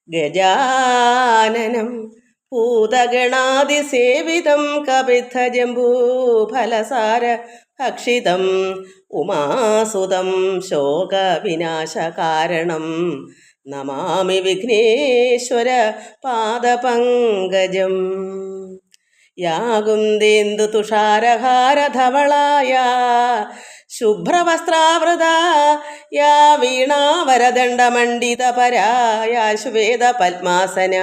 ഗജാനനം ഭൂതഗണാതിസേവിതം കപിത്തജംബൂഫലസാര ഭക്ഷിതം ഉമാസുതം ശോകവിനാശകാരണം നമാമി വിഘ്നേശ്വര പാദപങ്കജം. യാകുന്ദേന്ദു തുഷാരഹാരധവളായ ശുഭ്രവസ്ത്രാവൃത യാ വീണാവരദണ്ഡമണ്ഡിതപരായ ശ്വേതപത്മാസന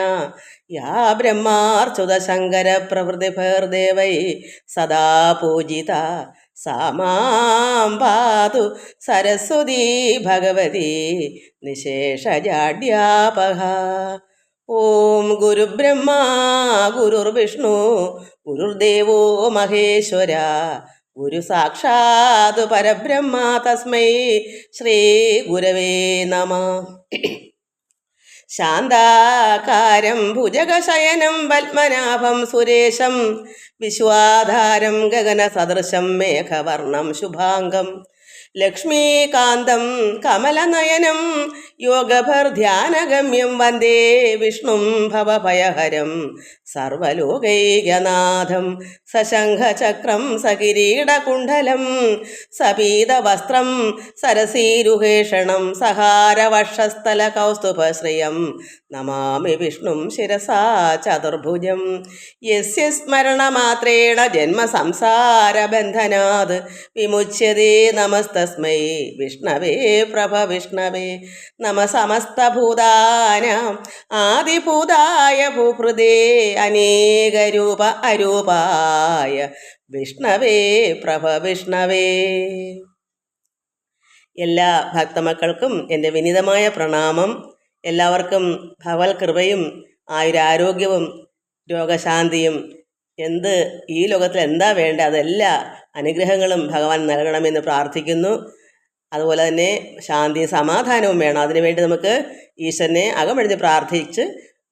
യാ ബ്രഹ്മാർച്ചുതശങ്കരപ്രഭൃതിഭിർദേവൈ സദാ പൂജിത സാ മാം പാതു സരസ്വതീ ഭഗവതി നിശേഷജാഡ്യാപഹ. ഓം ഗുരുബ്രഹ്മ ഗുരുർവിഷ്ണു ഗുരുർദേവോ മഹേശ്വര ഗുരു സാക്ഷാത് പരബ്രഹ്മ തസ്മൈ ശ്രീ ഗുരവേ നമഃ. ശാന്താകാരം ഭുജഗശയനം പത്മനാഭം സുരേശം വിശ്വാധാരം ഗഗനസദൃശം മേഘവർണം ശുഭാംഗം ലക്ഷ്മീകാന്തം കമലനയനം യോഗഭർധ്യാനഗമ്യം വന്ദേ വിഷ്ണും ഭവഭയഹരം സർവലോകൈകനാഥം. സശംഖചക്രം സകിരീടകുണ്ഡലം സപീതവസ്ത്രം സരസീരുഹേഷണം സഹാരവക്ഷസ്ഥലകൗസ്തുഭശ്രിയം നമാമി വിഷ്ണും ശിരസാ ചതുർഭുജം. യസ്യ സ്മരണമാത്രേണ ജന്മസംസാരബന്ധനാത് വിമുച്യതേ നമസ്തസ്മൈ വിഷ്ണവേ പ്രഭവിഷ്ണവേ. നമ സമസ്തഭൂതാനാം ആദിഭൂതായ ഭൂഭൃതേ അനേകരൂപ അരൂപായ വിഷ്ണവേ പ്രഭവിഷ്ണവേ. എല്ലാ ഭക്തമക്കൾക്കും എൻ്റെ വിനീതമായ പ്രണാമം. എല്ലാവർക്കും ഭഗവത് കൃപയും ആയുരാരോഗ്യവും രോഗശാന്തിയും ഈ ലോകത്തിൽ എന്താ വേണ്ട അതെല്ലാ അനുഗ്രഹങ്ങളും ഭഗവാൻ നൽകണമെന്ന് പ്രാർത്ഥിക്കുന്നു. അതുപോലെ തന്നെ ശാന്തിയും സമാധാനവും വേണം. അതിനുവേണ്ടി നമുക്ക് ഈശ്വരനെ അകമഴിഞ്ഞ് പ്രാർത്ഥിച്ച്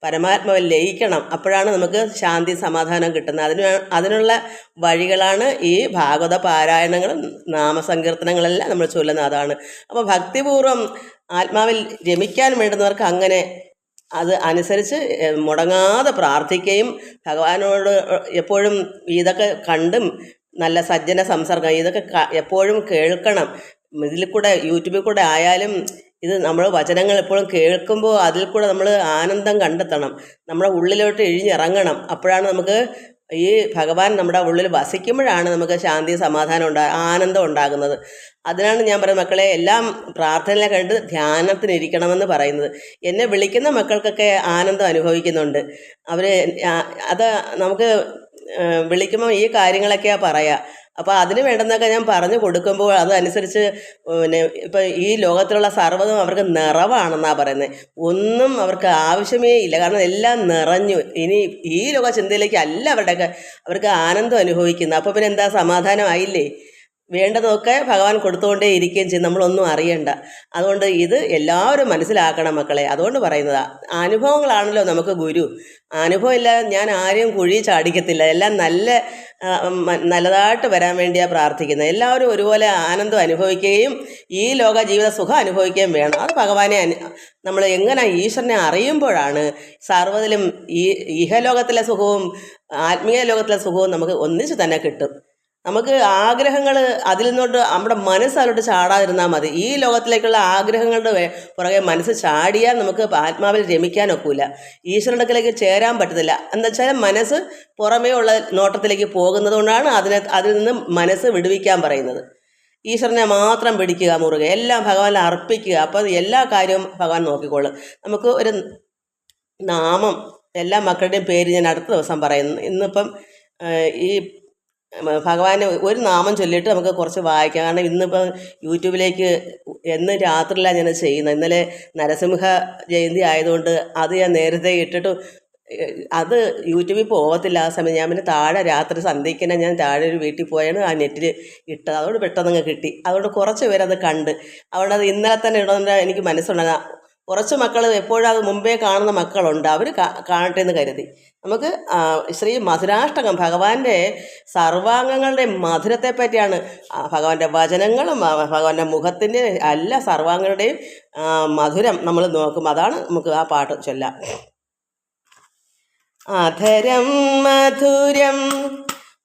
പരമാത്മാവിൽ ലയിക്കണം. അപ്പോഴാണ് നമുക്ക് ശാന്തി സമാധാനം കിട്ടുന്നത്. അതിനുള്ള വഴികളാണ് ഈ ഭാഗവത പാരായണങ്ങളും നാമസങ്കീർത്തനങ്ങളെല്ലാം നമ്മൾ ചൊല്ലുന്നത്. അതാണ്. അപ്പോൾ ഭക്തിപൂർവ്വം ആത്മാവിൽ രമിക്കാൻ വേണ്ടുന്നവർക്ക് അങ്ങനെ അത് അനുസരിച്ച് മുടങ്ങാതെ പ്രാർത്ഥിക്കുകയും ഭഗവാനോട് എപ്പോഴും ഇതൊക്കെ കണ്ടും നല്ല സജ്ജന സംസർഗം ഇതൊക്കെ എപ്പോഴും കേൾക്കണം. ഇതിൽ കൂടെ യൂട്യൂബിൽ കൂടെ ആയാലും ഇത് നമ്മൾ വചനങ്ങൾ എപ്പോഴും കേൾക്കുമ്പോൾ അതിൽ കൂടെ നമ്മൾ ആനന്ദം കണ്ടെത്തണം. നമ്മുടെ ഉള്ളിലോട്ട് ഇഴിഞ്ഞിറങ്ങണം. അപ്പോഴാണ് നമുക്ക് ഈ ഭഗവാൻ നമ്മുടെ ഉള്ളിൽ വസിക്കുമ്പോഴാണ് നമുക്ക് ശാന്തി സമാധാനം ആനന്ദം ഉണ്ടാകുന്നത്. അതിനാണ് ഞാൻ പറയുന്നത് മക്കളെ എല്ലാം പ്രാർത്ഥനയിലെ കണ്ട് ധ്യാനത്തിനിരിക്കണമെന്ന് പറയുന്നത്. എന്നെ വിളിക്കുന്ന മക്കൾക്കൊക്കെ ആനന്ദം അനുഭവിക്കുന്നുണ്ട്. അത് നമുക്ക് വിളിക്കുമ്പോൾ ഈ കാര്യങ്ങളൊക്കെയാണ് പറയുക. അപ്പോൾ അതിന് വേണ്ടുന്നതൊക്കെ ഞാൻ പറഞ്ഞു കൊടുക്കുമ്പോൾ അതനുസരിച്ച് ഇപ്പം ഈ ലോകത്തിലുള്ള സർവ്വതും അവർക്ക് നിറവാണെന്നാണ് പറയുന്നത്. ഒന്നും അവർക്ക് ആവശ്യമേ ഇല്ല. കാരണം എല്ലാം നിറഞ്ഞു. ഇനി ഈ ലോക ചിന്തയിലേക്ക് അല്ല അവർക്ക് ആനന്ദം അനുഭവിക്കുന്നത്. അപ്പോൾ പിന്നെ എന്താ സമാധാനമായില്ലേ? വേണ്ടതൊക്കെ ഭഗവാൻ കൊടുത്തുകൊണ്ടേ ഇരിക്കുകയും ചെയ്യും. നമ്മളൊന്നും അറിയണ്ട. അതുകൊണ്ട് ഇത് എല്ലാവരും മനസ്സിലാക്കണം മക്കളെ. അതുകൊണ്ട് പറയുന്നതാണ്. അനുഭവങ്ങളാണല്ലോ നമുക്ക് ഗുരു. അനുഭവം ഇല്ലാതെ ഞാൻ ആരെയും കുഴി ചാടിക്കത്തില്ല. എല്ലാം നല്ലതായിട്ട് വരാൻ വേണ്ടിയാണ് പ്രാർത്ഥിക്കുന്നത്. എല്ലാവരും ഒരുപോലെ ആനന്ദം അനുഭവിക്കുകയും ഈ ലോക ജീവിത സുഖം അനുഭവിക്കുകയും വേണം. അത് ഭഗവാനെ നമ്മൾ എങ്ങനെ ഈശ്വരനെ അറിയുമ്പോഴാണ് സർവ്വതിലും ഈ ഇഹലോകത്തിലെ സുഖവും ആത്മീയ ലോകത്തിലെ സുഖവും നമുക്ക് ഒന്നിച്ച് തന്നെ കിട്ടും. നമുക്ക് ആഗ്രഹങ്ങൾ അതിൽ നിന്നോട്ട് നമ്മുടെ മനസ്സ് അതിലോട്ട് ചാടാതിരുന്നാൽ മതി. ഈ ലോകത്തിലേക്കുള്ള ആഗ്രഹങ്ങളുടെ പുറകെ മനസ്സ് ചാടിയാൽ നമുക്ക് ആത്മാവിൽ രമിക്കാനൊക്കില്ല. ഈശ്വരൻ്റെ അടുക്കലേക്ക് ചേരാൻ പറ്റത്തില്ല. എന്താ വെച്ചാൽ മനസ്സ് പുറമേ ഉള്ള നോട്ടത്തിലേക്ക് പോകുന്നത് കൊണ്ടാണ് അതിൽ നിന്ന് മനസ്സ് വിടുവിക്കാൻ പറയുന്നത്. ഈശ്വരനെ മാത്രം പിടിക്കുക, മുറുകെ എല്ലാം ഭഗവാനെ അർപ്പിക്കുക. അപ്പോൾ എല്ലാ കാര്യവും ഭഗവാൻ നോക്കിക്കോളും. നമുക്ക് ഒരു നാമം എല്ലാ മക്കളുടെയും പേര് ഞാൻ അടുത്ത ദിവസം പറയുന്നു. ഇന്നിപ്പം ഈ ഭഗവാന് ഒരു നാമം ചൊല്ലിയിട്ട് നമുക്ക് കുറച്ച് വായിക്കാം. കാരണം ഇന്നിപ്പം യൂട്യൂബിലേക്ക് എന്ന് രാത്രിയിലാണ് ഞാൻ ചെയ്യുന്നത്. ഇന്നലെ നരസിംഹ ജയന്തി ആയതുകൊണ്ട് അത് ഞാൻ നേരത്തെ ഇട്ടിട്ട് അത് യൂട്യൂബിൽ പോകത്തില്ല. ആ സമയം ഞാൻ പിന്നെ താഴെ രാത്രി സന്ധ്യയ്ക്ക് ഞാൻ താഴെ ഒരു വീട്ടിൽ പോയാണ് ആ നെറ്റിൽ ഇട്ടത്. അതുകൊണ്ട് പെട്ടെന്ന് കിട്ടി. അതുകൊണ്ട് കുറച്ച് പേരത് കണ്ട്. അതുകൊണ്ട് അത് ഇന്നലെ തന്നെ ഇടണമെന്ന് എനിക്ക് മനസ്സുണ്ടാകുക. കുറച്ച് മക്കൾ എപ്പോഴും അത് മുമ്പേ കാണുന്ന മക്കളുണ്ട്, അവർ കാണട്ടെ എന്ന് കരുതി നമുക്ക് ശ്രീ മധുരാഷ്ടകം ഭഗവാന്റെ സർവാംഗങ്ങളുടെ മധുരത്തെ പറ്റിയാണ്. ഭഗവാന്റെ വചനങ്ങളും ഭഗവാന്റെ മുഖത്തിൻ്റെ എല്ലാ സർവാംഗങ്ങളുടെയും മധുരം നമ്മൾ നോക്കും. അതാണ് നമുക്ക് ആ പാട്ട് ചൊല്ലാം. അധരം മധുരം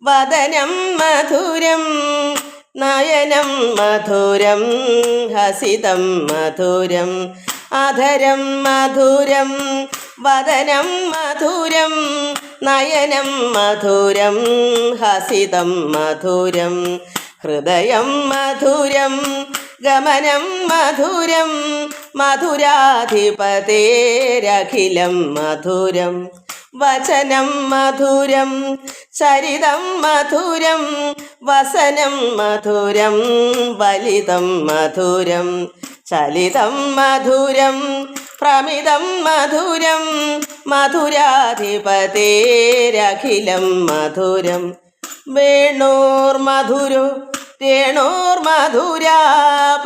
വദനം മധുരം നയനം മധുരം ഹസിതം മധുരം. അധരം മധുരം വദനം മധുരം നയനം മധുരം ഹസിതം മധുരം. ഹൃദയം മധുരം ഗമനം മധുരം മധുരാധിപതേരഖിലം മധുരം. വചനം മധുരം ചരിതം മധുരം വസനം മധുരം വലിതം മധുരം. ചലിതം മധുരം പ്രമിതം മധുരം മധുരാധിപതേരഖിലം മധുരം. വേണോർമധുരോ രേണോർമധുരാ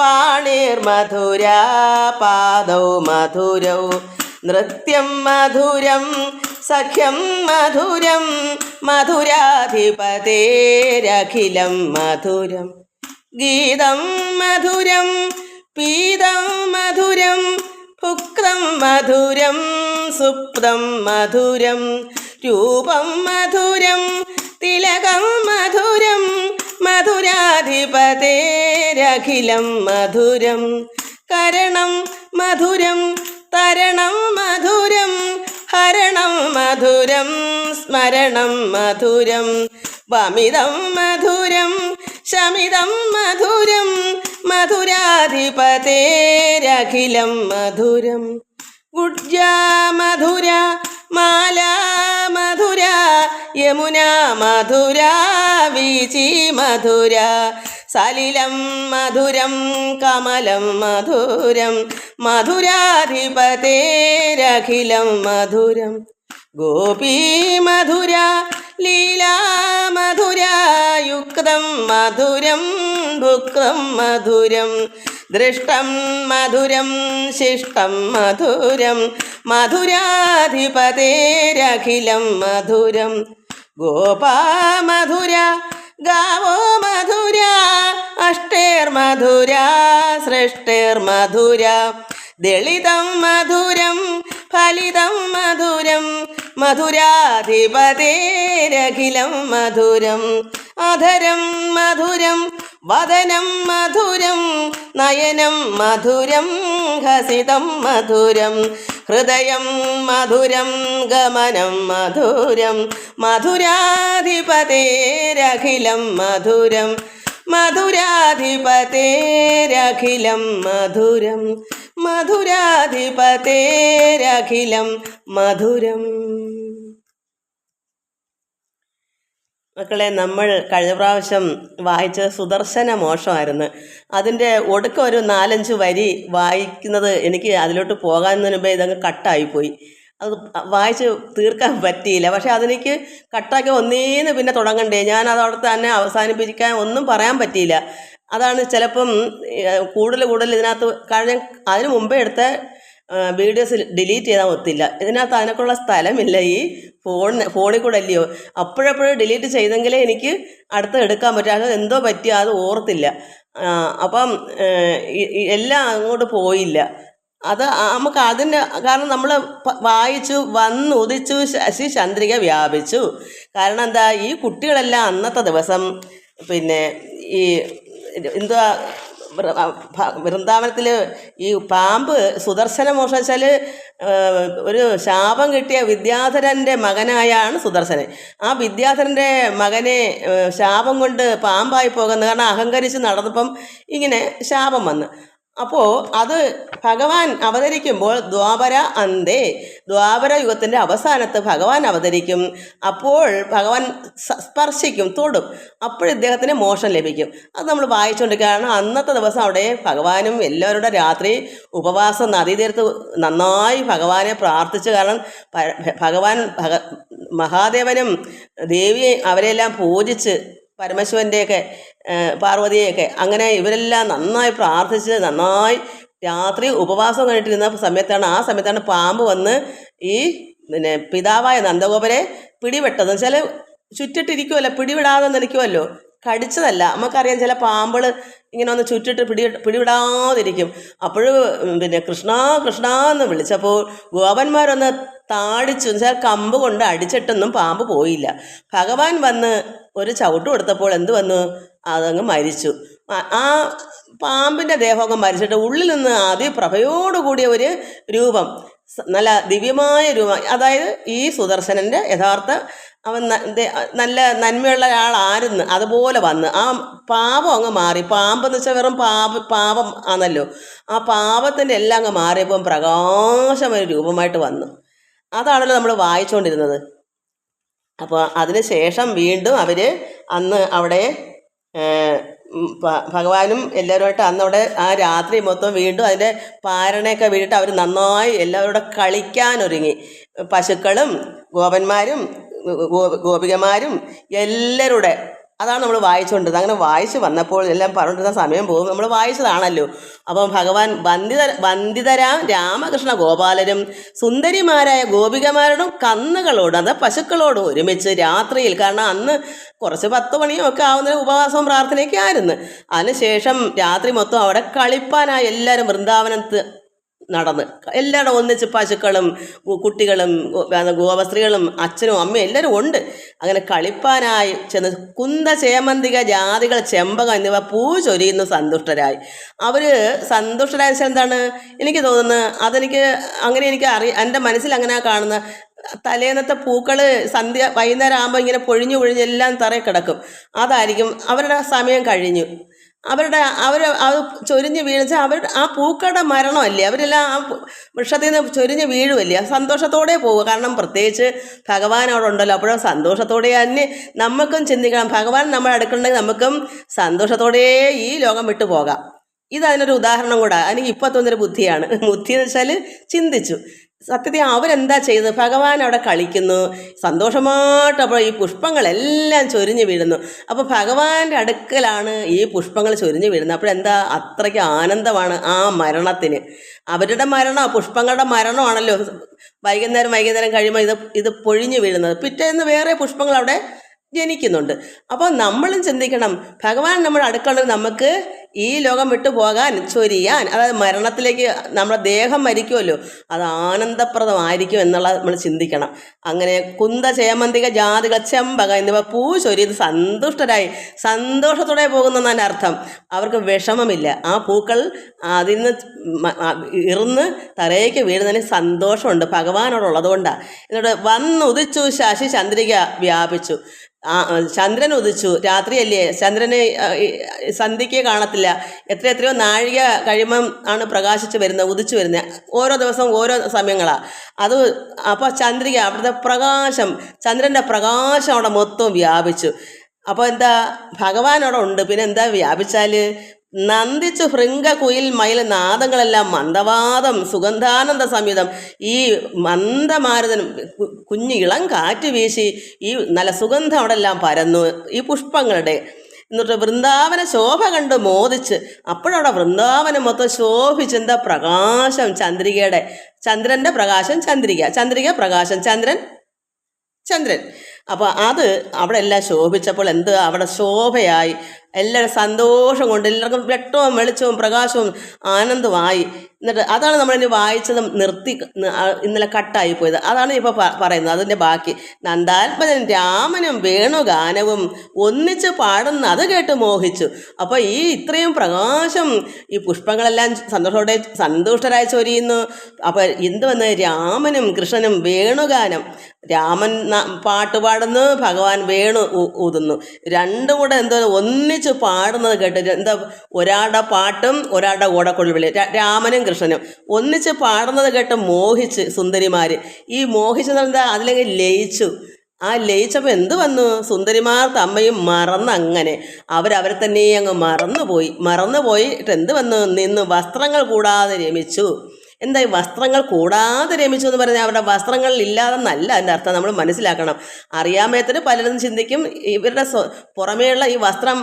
പാണിർമധുരാ പാദൗ മധുരൗ. നൃത്യം മധുരം സഖ്യം മധുരം മധുരാധിപതേരഖിലം മധുരം. ഗീതം മധുരം പീതം മധുരം ഭുക്തം മധുരം സുപ്തം മധുരം. രൂപം മധുരം തിലകം മധുരം മധുരാധിപതേരഖിലം മധുരം. കരണം മധുരം തരണം മധുരം ഹരണം മധുരം സ്മരണം മധുരം. വമിതം മധുരം ശമിതം മധുരം മധുരാധിപതേരഖിലം മധുരം. ഗുഡ്ജാ മധുര മാലാ മധുര യമുനാ മധുര വീചി മധുര. സലിലം മധുരം കമലം മധുരം മധുരാധിപതേരഖിലം മധുരം. ഗോപീ മധുര ലീലാ മധുര യുക്തം മധുരം ഭുക്തം മധുരം. ദൃഷ്ടം മധുരം ശിഷ്ടം മധുരം മധുരാധിപതേരഖിലം മധുരം. ഗോപാ മധുര ഗാവോ മധുര അഷ്ടേർമധുര സൃഷ്ടേർമധുര. ദളിതം മധുരം ഫലിതം മധുരം മധുരാധിപതേരഖിലം മധുരം. അധരം മധുരം വദനം മധുരം നയനം മധുരം ഹസിതം മധുരം. ഹൃദയം മധുരം ഗമനം മധുരം മധുരാധിപതേരഖിലം മധുരം മധുരാധിപതേരഖിലം മധുരം മധുരാധിപതേരഖിലം മധുരം. മക്കളെ, നമ്മൾ കഴിഞ്ഞ പ്രാവശ്യം വായിച്ചത് സുദർശന മോക്ഷമായിരുന്നു. അതിൻ്റെ ഒടുക്കം ഒരു 4-5 വരി വായിക്കുന്നത് എനിക്ക് അതിലോട്ട് പോകാനതിന് മുമ്പേ ഇതങ്ങ് കട്ടായിപ്പോയി. അത് വായിച്ച് തീർക്കാൻ പറ്റിയില്ല. പക്ഷേ അതെനിക്ക് കട്ടാക്കി ഒന്നേന്ന് പിന്നെ തുടങ്ങണ്ടേ, ഞാൻ അതവിടെ തന്നെ അവസാനിപ്പിക്കാൻ ഒന്നും പറയാൻ പറ്റിയില്ല. അതാണ് ചിലപ്പം കൂടുതൽ ഇതിനകത്ത് കഴിഞ്ഞ അതിന് മുമ്പേ എടുത്ത വീഡിയോസ് ഡിലീറ്റ് ചെയ്താൽ ഒത്തില്ല. ഇതിനകത്ത് അതിനൊക്കെയുള്ള സ്ഥലമില്ല. ഈ ഫോണിൽ കൂടെ അല്ലയോ, അപ്പോഴപ്പോഴും ഡിലീറ്റ് ചെയ്തെങ്കിലേ എനിക്ക് അടുത്ത് എടുക്കാൻ പറ്റും. അത് എന്തോ പറ്റിയോ അത് ഓർത്തില്ല. അപ്പം എല്ലാം അങ്ങോട്ട് പോയില്ല. അത് നമുക്ക് അതിന് കാരണം നമ്മൾ വായിച്ചു വന്നു ഉദിച്ചു ശശി ചന്ദ്രിക വ്യാപിച്ചു. കാരണം എന്താ, ഈ കുട്ടികളെല്ലാം അന്നത്തെ ദിവസം പിന്നെ ഈ എന്തുവാ വൃന്ദാവനത്തിൽ ഈ പാമ്പ് സുദർശന മോക്ഷം വെച്ചാൽ ഒരു ശാപം കിട്ടിയ വിദ്യാധരൻ്റെ മകനായാണ് സുദർശനൻ. ആ വിദ്യാധരൻ്റെ മകനെ ശാപം കൊണ്ട് പാമ്പായി പോകുന്നത് കാരണം അഹങ്കരിച്ച് നടന്നപ്പം ഇങ്ങനെ ശാപം വന്ന്. അപ്പോൾ അത് ഭഗവാൻ അവതരിക്കുമ്പോൾ ദ്വാപര യുഗത്തിൻ്റെ അവസാനത്ത് ഭഗവാൻ അവതരിക്കും. അപ്പോൾ ഭഗവാൻ സ്പർശിക്കും, തൊടും. ഇദ്ദേഹത്തിന് മോക്ഷം ലഭിക്കും. അത് നമ്മൾ വായിച്ചുകൊണ്ടിരിക്കുകയാണ്. അന്നത്തെ ദിവസം അവിടെ ഭഗവാനും എല്ലാവരുടെ രാത്രി ഉപവാസം നദീതീരത്ത് നന്നായി ഭഗവാനെ പ്രാർത്ഥിച്ചു. കാരണം മഹാദേവനും ദേവിയെ അവരെല്ലാം പൂജിച്ച് പരമശിവൻ്റെയൊക്കെ പാർവതിയെയൊക്കെ അങ്ങനെ ഇവരെല്ലാം നന്നായി പ്രാർത്ഥിച്ച് നന്നായി രാത്രി ഉപവാസം കഴിഞ്ഞിട്ടിരുന്ന സമയത്താണ് പാമ്പ് വന്ന് ഈ പിതാവായ നന്ദഗോപരെ പിടിപെട്ടത്. വെച്ചാൽ ചുറ്റിട്ടിരിക്കുമല്ലോ, പിടിവിടാതെ നിൽക്കുമല്ലോ, കടിച്ചതല്ല. നമുക്കറിയാം ചില പാമ്പുകൾ ഇങ്ങനെ ഒന്ന് ചുറ്റിട്ട് പിടിവിടാതിരിക്കും. അപ്പോൾ കൃഷ്ണ കൃഷ്ണ എന്ന് വിളിച്ചപ്പോൾ ഗോപന്മാരൊന്ന് താടിച്ചു. വെച്ചാൽ കമ്പ് കൊണ്ട് അടിച്ചിട്ടൊന്നും പാമ്പ് പോയില്ല. ഭഗവാൻ വന്ന് ഒരു ചവിട്ട് കൊടുത്തപ്പോൾ എന്ത് വന്നു? അതങ്ങ് മരിച്ചു. ആ പാമ്പിൻ്റെ ദേഹമൊക്കെ മരിച്ചിട്ട് ഉള്ളിൽ നിന്ന് അതിപ്രഭയോടുകൂടിയ ഒരു രൂപം, നല്ല ദിവ്യമായ രൂപം, അതായത് ഈ സുദർശനൻ്റെ യഥാർത്ഥ അവൻ നല്ല നന്മയുള്ള ഒരാളായിരുന്നു അതുപോലെ വന്ന് ആ പാപം അങ്ങ് മാറി. പാമ്പെന്ന് വെച്ചാൽ വെറും പാപം ആണല്ലോ. ആ പാപത്തിൻ്റെ എല്ലാം അങ്ങ് മാറിയപ്പം പ്രകാശമൊരു രൂപമായിട്ട് വന്നു. അതാണല്ലോ നമ്മൾ വായിച്ചുകൊണ്ടിരുന്നത്. അപ്പോൾ അതിന് ശേഷം വീണ്ടും അവർ അന്ന് അവിടെ ഭഗവാനും എല്ലാവരുമായിട്ട് അന്നവിടെ ആ രാത്രി മൊത്തം വീണ്ടും അതിൻ്റെ പാരണയൊക്കെ വീണിട്ട് അവർ നന്നായി എല്ലാവരോടും കളിക്കാനൊരുങ്ങി. പശുക്കളും ഗോപന്മാരും ഗോപികമാരും എല്ലാവരുടെ, അതാണ് നമ്മൾ വായിച്ചുകൊണ്ടിരുന്നത്. അങ്ങനെ വായിച്ച് വന്നപ്പോൾ എല്ലാം പറഞ്ഞിരുന്ന സമയം പോകും, നമ്മൾ വായിച്ചതാണല്ലോ. അപ്പം ഭഗവാൻ വന്ദിതരാം രാമകൃഷ്ണ ഗോപാലരും സുന്ദരിമാരായ ഗോപികമാരോടും കന്നുകളോടും, അത് പശുക്കളോടും ഒരുമിച്ച് രാത്രിയിൽ, കാരണം അന്ന് കുറച്ച് 10 മണിയോ ഒക്കെ ആവുന്ന ഉപവാസവും പ്രാർത്ഥനയൊക്കെ ആയിരുന്നു. അതിനുശേഷം രാത്രി മൊത്തം അവിടെ കളിപ്പാനായി എല്ലാവരും വൃന്ദാവനത്ത് നടന്ന് എല്ലാവരും ഒന്നിച്ച് പശുക്കളും കുട്ടികളും ഗോപസ്ത്രീകളും അച്ഛനും അമ്മയും എല്ലാവരും ഉണ്ട്. അങ്ങനെ കളിപ്പാനായി ചെന്ന് ചേമന്തിക ജാതികൾ ചെമ്പകം എന്നിവ പൂ ചൊരിയുന്നു സന്തുഷ്ടരായി. അവർ സന്തുഷ്ടരായ വെച്ചാൽ എന്താണ് എനിക്ക് തോന്നുന്നത്, അതെനിക്ക് അങ്ങനെ എൻ്റെ മനസ്സിൽ അങ്ങനെ കാണുന്ന തലേന്നത്തെ പൂക്കൾ വൈകുന്നേരം ആകുമ്പോൾ ഇങ്ങനെ പൊഴിഞ്ഞെല്ലാം തറയിൽ കിടക്കും. അതായിരിക്കും അവരുടെ സമയം കഴിഞ്ഞു. അവർ അത് ചൊരിഞ്ഞ് വീഴ്ച ആ പൂക്കളുടെ മരണമല്ലേ, അവരെല്ലാം ആ വൃക്ഷത്തിൽ നിന്ന് ചൊരിഞ്ഞ് വീഴുമല്ലേ, സന്തോഷത്തോടെ പോവുക. കാരണം പ്രത്യേകിച്ച് ഭഗവാൻ അവിടെ ഉണ്ടല്ലോ, അപ്പോഴും സന്തോഷത്തോടെ തന്നെ നമുക്കും ചിന്തിക്കണം. ഭഗവാൻ നമ്മുടെ അടുക്കുന്നുണ്ടെങ്കിൽ നമുക്കും സന്തോഷത്തോടെ ഈ ലോകം വിട്ടു പോകാം. ഇതതിനൊരു ഉദാഹരണം കൂടെ. എനിക്ക് ഇപ്പോൾ തോന്നിയൊരു ബുദ്ധിയാണ്. ബുദ്ധി എന്ന് വെച്ചാൽ ചിന്തിച്ചു. സത്യത്തിൽ അവരെന്താ ചെയ്തത്? ഭഗവാൻ അവിടെ കളിക്കുന്നു സന്തോഷമായിട്ട്. അപ്പോൾ ഈ പുഷ്പങ്ങളെല്ലാം ചൊരിഞ്ഞ് വീഴുന്നു. അപ്പോൾ ഭഗവാന്റെ അടുക്കലാണ് ഈ പുഷ്പങ്ങൾ ചൊരിഞ്ഞ് വീഴുന്നത്. അപ്പോഴെന്താ അത്രയ്ക്ക് ആനന്ദമാണ് ആ മരണത്തിന്. അവരുടെ മരണം, പുഷ്പങ്ങളുടെ മരണമാണല്ലോ വൈകുന്നേരം കഴിയുമ്പോൾ ഇത് പൊഴിഞ്ഞു വീഴുന്നത്. പിറ്റേന്ന് വേറെ പുഷ്പങ്ങൾ അവിടെ ജനിക്കുന്നുണ്ട്. അപ്പോൾ നമ്മളും ചിന്തിക്കണം, ഭഗവാൻ നമ്മുടെ അടുക്കളയിൽ നമുക്ക് ഈ ലോകം വിട്ടു പോകാൻ ചൊരിയാൻ, അതായത് മരണത്തിലേക്ക് നമ്മുടെ ദേഹം മരിക്കുമല്ലോ, അത് ആനന്ദപ്രദമായിരിക്കും എന്നുള്ളത് നമ്മൾ ചിന്തിക്കണം. അങ്ങനെ ചേമന്തിക ജാതികൾ ചെമ്പക എന്നിവ പൂ ചൊരിയത് സന്തോഷത്തോടെ പോകുന്നതിൻ്റെ അർത്ഥം അവർക്ക് വിഷമമില്ല. ആ പൂക്കൾ അതിന് ഇറുന്ന് തറയ്ക്ക് വീഴുന്നതിന് സന്തോഷമുണ്ട്, ഭഗവാനോടുള്ളതുകൊണ്ടാണ്. എന്നിട്ട് വന്നുദിച്ചു ശശി ചന്ദ്രിക വ്യാപിച്ചു. ചന്ദ്രൻ ഉദിച്ചു. രാത്രിയല്ലേ, ചന്ദ്രന് സന്ധ്യയ്ക്ക് കാണത്തില്ല, എത്രയോ നാഴിക കഴിയുമ്പം ആണ് പ്രകാശിച്ച് വരുന്നത്, ഉദിച്ചു വരുന്നത്. ഓരോ ദിവസവും ഓരോ സമയങ്ങളാണ് അത്. അപ്പോൾ ചന്ദ്രിക, അവിടുത്തെ പ്രകാശം, ചന്ദ്രൻ്റെ പ്രകാശം അവിടെ മൊത്തം വ്യാപിച്ചു. അപ്പോൾ എന്താ, ഭഗവാൻ അവിടെ ഉണ്ട്. പിന്നെ എന്താ വ്യാപിച്ചാൽ? നന്ദിച്ചു ഭൃംഗ കുയിൽ മയിൽ നാദങ്ങളെല്ലാം മന്ദവാദം സുഗന്ധാനന്ദ സംയുതം. ഈ മന്ദമാരുതനും കുഞ്ഞു ഇളം കാറ്റ് വീശി ഈ നല്ല സുഗന്ധം അവിടെ എല്ലാം പരന്നു ഈ പുഷ്പങ്ങളുടെ. എന്നിട്ട് വൃന്ദാവന ശോഭ കണ്ട് മോദിച്ച്, അപ്പോഴവിടെ വൃന്ദാവനം മൊത്തം ശോഭിച്ച്. എന്താ പ്രകാശം, ചന്ദ്രൻ്റെ പ്രകാശം ചന്ദ്രിക പ്രകാശം, ചന്ദ്രൻ. അപ്പോൾ അത് അവിടെ എല്ലാം ശോഭിച്ചപ്പോൾ അവിടെ ശോഭയായി. എല്ലാവരും സന്തോഷം കൊണ്ട് എല്ലാവർക്കും വെട്ടവും വെളിച്ചവും പ്രകാശവും ആനന്ദമായി. എന്നിട്ട് അതാണ് നമ്മളിനി വായിച്ചതും നിർത്തി ഇന്നലെ കട്ടായി പോയത്. അതാണ് ഇപ്പോൾ പറയുന്നത്, അതിൻ്റെ ബാക്കി. നന്ദാത്മജൻ രാമനും വേണുഗാനവും ഒന്നിച്ച് പാടുന്ന അത് കേട്ട് മോഹിച്ചു. അപ്പോൾ ഈ ഇത്രയും പ്രകാശം ഈ പുഷ്പങ്ങളെല്ലാം സന്തുഷ്ടരായി ചൊരിയുന്നു. അപ്പോൾ എന്ത് വന്ന് രാമനും കൃഷ്ണനും വേണുഗാനം, രാമൻ പാട്ട് പാടുന്നു, ഭഗവാൻ വേണു ഊതുന്നു. രണ്ടും കൂടെ എന്തോ ഒന്നിച്ച് പാടുന്നത് കേട്ട് എന്താ, ഒരാളുടെ പാട്ടും ഒരാളുടെ ഓടക്കൊള്ളുവിളി, രാമനും കൃഷ്ണനും ഒന്നിച്ച് പാടുന്നത് കേട്ട് മോഹിച്ച് സുന്ദരിമാർ. ഈ മോഹിച്ചതെന്താ, അതിലേക്ക് ലയിച്ചു. ആ ലയിച്ചപ്പോൾ എന്ത് വന്നു? സുന്ദരിമാർ തമ്മയും മറന്നങ്ങനെ അവരെ തന്നെ അങ്ങ് മറന്നുപോയിട്ട് എന്ത് വന്നു? നിന്ന് വസ്ത്രങ്ങൾ കൂടാതെ രമിച്ചു. എന്താ ഈ വസ്ത്രങ്ങൾ കൂടാതെ രമിച്ചു എന്ന് പറഞ്ഞാൽ അവരുടെ വസ്ത്രങ്ങൾ ഇല്ലാതെന്നല്ല അതിൻ്റെ അർത്ഥം. നമ്മൾ മനസ്സിലാക്കണം. അറിയാമേത്തിന് പലരും ചിന്തിക്കും ഇവരുടെ പുറമേയുള്ള ഈ വസ്ത്രം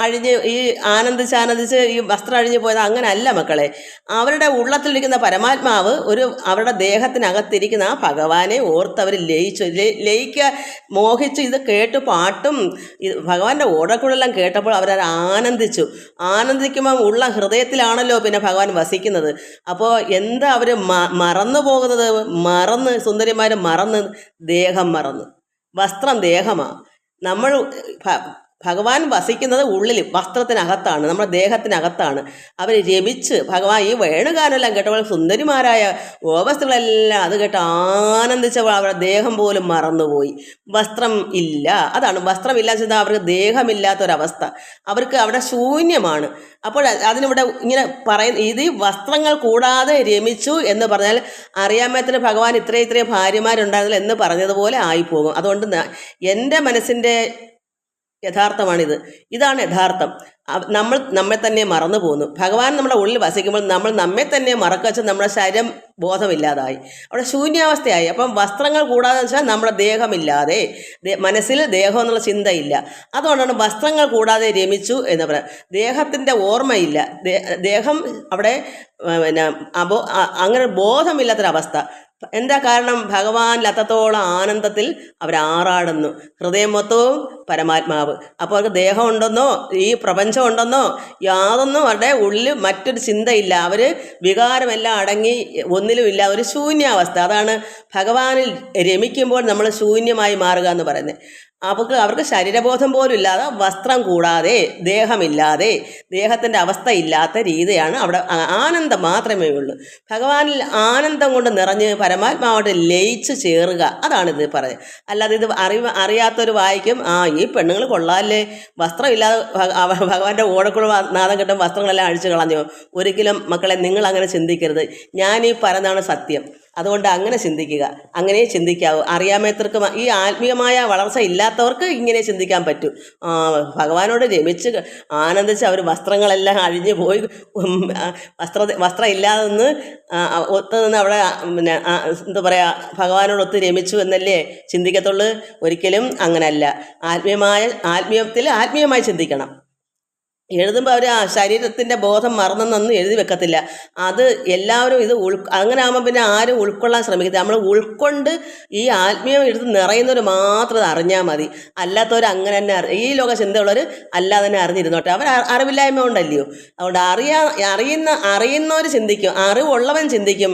അഴിഞ്ഞ് ഈ ആനന്ദിച്ച് ഈ വസ്ത്രം അഴിഞ്ഞു പോയത്. അങ്ങനല്ല മക്കളെ. അവരുടെ ഉള്ളത്തിലിരിക്കുന്ന പരമാത്മാവ് അവരുടെ ദേഹത്തിനകത്തിരിക്കുന്ന ആ ഭഗവാനെ ഓർത്ത് അവർ ലയിക്കുക, മോഹിച്ച് ഇത് കേട്ട് പാട്ടും ഭഗവാന്റെ ഓടക്കുഴലെല്ലാം കേട്ടപ്പോൾ അവരത് ആനന്ദിക്കുമ്പോൾ ഉള്ള ഹൃദയത്തിലാണല്ലോ പിന്നെ ഭഗവാൻ വസിക്കുന്നത്. അപ്പോൾ എന്താ അവർ മറന്നു പോകുന്നത്? സുന്ദരിമാർ ദേഹം മറന്ന്. വസ്ത്രം ദേഹമാണ്. നമ്മൾ ഭഗവാൻ വസിക്കുന്നത് ഉള്ളിൽ വസ്ത്രത്തിനകത്താണ്, നമ്മുടെ ദേഹത്തിനകത്താണ്. അവർ രമിച്ച് ഭഗവാൻ ഈ വേണുഗാനെല്ലാം കേട്ടപ്പോൾ സുന്ദരിമാരായ ഗോപസ്ത്രീകളെല്ലാം അത് കേട്ട് ആനന്ദിച്ചപ്പോൾ അവരുടെ ദേഹം പോലും മറന്നുപോയി. വസ്ത്രം ഇല്ല. അതാണ് വസ്ത്രമില്ലാന്ന് വെച്ചാൽ അവർക്ക് ദേഹമില്ലാത്തൊരവസ്ഥ. അവർക്ക് അവിടെ ശൂന്യമാണ്. അപ്പോൾ അതിനിവിടെ ഇങ്ങനെ ഇത് വസ്ത്രങ്ങൾ കൂടാതെ രമിച്ചു എന്ന് പറഞ്ഞാൽ അറിയാമത്തിന് ഭഗവാൻ ഇത്രയും ഭാര്യമാരുണ്ടായിരുന്നില്ല എന്ന് പറഞ്ഞതുപോലെ ആയിപ്പോകും. അതുകൊണ്ട് എൻ്റെ മനസ്സിൻ്റെ യഥാർത്ഥമാണിത്. ഇതാണ് യഥാർത്ഥം. നമ്മെ തന്നെ മറന്നു പോകുന്നു. ഭഗവാൻ നമ്മുടെ ഉള്ളിൽ വസിക്കുമ്പോൾ നമ്മൾ നമ്മെ തന്നെ മറക്കച്ച് നമ്മുടെ ശരീരം ബോധമില്ലാതായി, അവിടെ ശൂന്യാവസ്ഥയായി. അപ്പം വസ്ത്രങ്ങൾ കൂടാതെ വെച്ചാൽ നമ്മുടെ ദേഹമില്ലാതെ, മനസ്സിൽ ദേഹം എന്നുള്ള ചിന്തയില്ല. അതുകൊണ്ടാണ് വസ്ത്രങ്ങൾ കൂടാതെ രമിച്ചു എന്ന് പറയാം. ദേഹത്തിൻ്റെ ഓർമ്മയില്ല, ദേഹം അവിടെ പിന്നെ അങ്ങനെ ബോധമില്ലാത്തൊരവസ്ഥ. എന്താ കാരണം? ഭഗവാനിൽ അത്രത്തോളം ആനന്ദത്തിൽ അവരാറാടുന്നു. ഹൃദയം മൊത്തവും പരമാത്മാവ്. അപ്പോൾ അവർക്ക് ദേഹം ഉണ്ടെന്നോ ഈ പ്രപഞ്ചം ഉണ്ടെന്നോ യാതൊന്നും അവരുടെ ഉള്ളിൽ മറ്റൊരു ചിന്തയില്ല. അവർ വികാരമെല്ലാം അടങ്ങി ഒന്നിലുമില്ല, ഒരു ശൂന്യാവസ്ഥ. അതാണ് ഭഗവാനിൽ രമിക്കുമ്പോൾ നമ്മൾ ശൂന്യമായി മാറുക എന്ന് പറയുന്നത്. അവർക്ക് ശരീരബോധം പോലും ഇല്ലാതെ, വസ്ത്രം കൂടാതെ, ദേഹമില്ലാതെ, ദേഹത്തിൻ്റെ അവസ്ഥ ഇല്ലാത്ത രീതിയാണ്. അവിടെ ആനന്ദം മാത്രമേ ഉള്ളൂ. ഭഗവാനിൽ ആനന്ദം കൊണ്ട് നിറഞ്ഞ് പരമാത്മാവോട് ലയിച്ച് ചേറുക, അതാണിത് പറയുന്നത്. അല്ലാതെ ഇത് അറിയാത്തൊരു വായിക്കും ഈ പെണ്ണുങ്ങൾ കൊള്ളാല്ലേ, വസ്ത്രമില്ലാതെ ഭഗവാന്റെ ഓടക്കുള്ള നാദം കിട്ടും വസ്ത്രങ്ങളെല്ലാം അഴിച്ചു കളഞ്ഞോ. ഒരിക്കലും മക്കളെ നിങ്ങൾ അങ്ങനെ ചിന്തിക്കരുത്. ഞാൻ ഈ പറയുന്നതാണ് സത്യം. അതുകൊണ്ട് അങ്ങനെ ചിന്തിക്കുക, അങ്ങനെ ചിന്തിക്കാവൂ. അറിയാമേത്തർക്ക്, ഈ ആത്മീയമായ വളർച്ച ഇല്ലാത്തവർക്ക് ഇങ്ങനെ ചിന്തിക്കാൻ പറ്റൂ. ഭഗവാനോട് രമിച്ച് ആനന്ദിച്ച് അവർ വസ്ത്രങ്ങളെല്ലാം അഴിഞ്ഞു പോയി വസ്ത്രം ഇല്ലാതെ നിന്ന് അവിടെ പിന്നെ എന്താ പറയുക, ഭഗവാനോടൊത്ത് രമിച്ചു എന്നല്ലേ ചിന്തിക്കത്തുള്ളൂ. ഒരിക്കലും അങ്ങനല്ല. ആത്മീയമായി ചിന്തിക്കണം. എഴുതുമ്പോൾ അവർ ശരീരത്തിൻ്റെ ബോധം മറന്നെന്നൊന്നും എഴുതി വെക്കത്തില്ല. അത് എല്ലാവരും ഇത് അങ്ങനെ ആകുമ്പോൾ പിന്നെ ആരും ഉൾക്കൊള്ളാൻ ശ്രമിക്കത്തില്ല. നമ്മൾ ഉൾക്കൊണ്ട് ഈ ആത്മീയം എടുത്ത് നിറയുന്നവർ മാത്രം അറിഞ്ഞാൽ മതി. അല്ലാത്തവർ അങ്ങനെ തന്നെ ഈ ലോക ചിന്തയുള്ളവർ അല്ലാതെ തന്നെ അറിഞ്ഞിരുന്നോട്ടെ. അവർ അറിവില്ലായ്മ കൊണ്ടല്ലയോ. അതുകൊണ്ട് അറിയുന്നവർ ചിന്തിക്കും, അറിവുള്ളവൻ ചിന്തിക്കും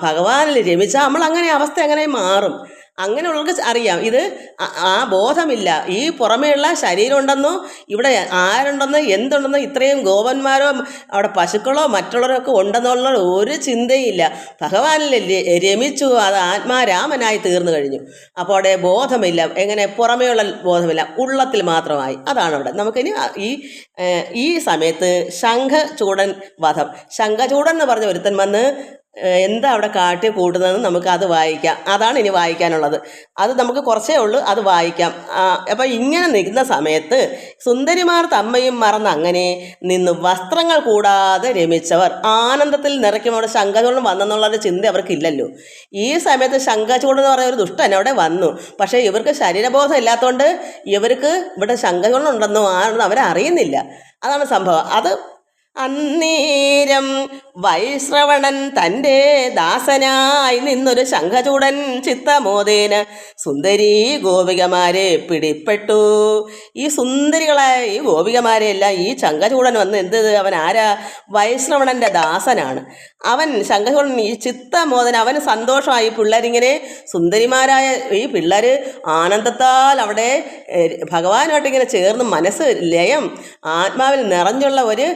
ഭഗവാനിൽ രമിച്ചാൽ നമ്മൾ അങ്ങനെ അവസ്ഥ എങ്ങനെ മാറും. അങ്ങനെയുള്ളവർക്ക് അറിയാം. ഇത് ബോധമില്ല. ഈ പുറമേയുള്ള ശരീരം ഉണ്ടെന്നോ ഇവിടെ ആരുണ്ടെന്നോ എന്തുണ്ടെന്നോ ഇത്രയും ഗോപന്മാരോ അവിടെ പശുക്കളോ മറ്റുള്ളവരോ ഒക്കെ ഉണ്ടെന്നുള്ള ഒരു ചിന്തയും ഇല്ല. ഭഗവാനിൽ രമിച്ചു, അത് ആത്മാരാമനായി തീർന്നു കഴിഞ്ഞു. അപ്പോൾ അവിടെ ബോധമില്ല. എങ്ങനെ? പുറമേയുള്ള ബോധമില്ല, ഉള്ളത്തിൽ മാത്രമായി. അതാണ് അവിടെ. നമുക്കിനി ഈ സമയത്ത് ശംഖചൂടൻ വധം. ശംഖചൂടൻ എന്ന് പറഞ്ഞ ഒരുത്തൻ വന്ന് എന്താ അവിടെ കാട്ടി കൂട്ടുന്നതെന്ന് നമുക്കത് വായിക്കാം. അതാണ് ഇനി വായിക്കാനുള്ളത്. അത് നമുക്ക് കുറച്ചേ ഉള്ളൂ, അത് വായിക്കാം. അപ്പം ഇങ്ങനെ നിൽക്കുന്ന സമയത്ത് സുന്ദരിമാർ തമ്മയും മറന്ന് അങ്ങനെ നിന്ന് വസ്ത്രങ്ങൾ കൂടാതെ രമിച്ചവർ ആനന്ദത്തിൽ നിറയ്ക്കുമ്പോൾ ശംഖചൂടൻ വന്നെന്നുള്ളൊരു ചിന്ത അവർക്കില്ലല്ലോ. ഈ സമയത്ത് ശംഖചൂടൻ എന്ന് പറയുന്ന ഒരു ദുഷ്ടൻ അവിടെ വന്നു. പക്ഷേ ഇവർക്ക് ശരീരബോധം ഇല്ലാത്തതുകൊണ്ട് ഇവർക്ക് ഇവിടെ ശംഖചൂടൻ ഉണ്ടെന്നോ ആണെന്നോ അവരറിയുന്നില്ല. അതാണ് സംഭവം. അന്നേരം വൈശ്രവണൻ തൻ്റെ ദാസനായി നിന്നൊരു ശംഖചൂടൻ ചിത്തമോദേന സുന്ദരീ ഗോപികമാരെ പിടിപ്പെട്ടു. ഈ സുന്ദരികളായ ഈ ഗോപികമാരെയെല്ലാം ഈ ശംഖചൂടൻ വന്ന് അവൻ ആരാ? വൈശ്രവണൻ്റെ ദാസനാണ് അവൻ. ശംഖചൂടൻ ഈ ചിത്തമോദന, അവന് സന്തോഷമായി. പിള്ളേരിങ്ങനെ സുന്ദരിമാരായ ഈ പിള്ളേർ ആനന്ദത്താൽ അവിടെ ഭഗവാനുമായിട്ടിങ്ങനെ ചേർന്ന് മനസ്സ് ലയം ആത്മാവിൽ നിറഞ്ഞുള്ള ഒരു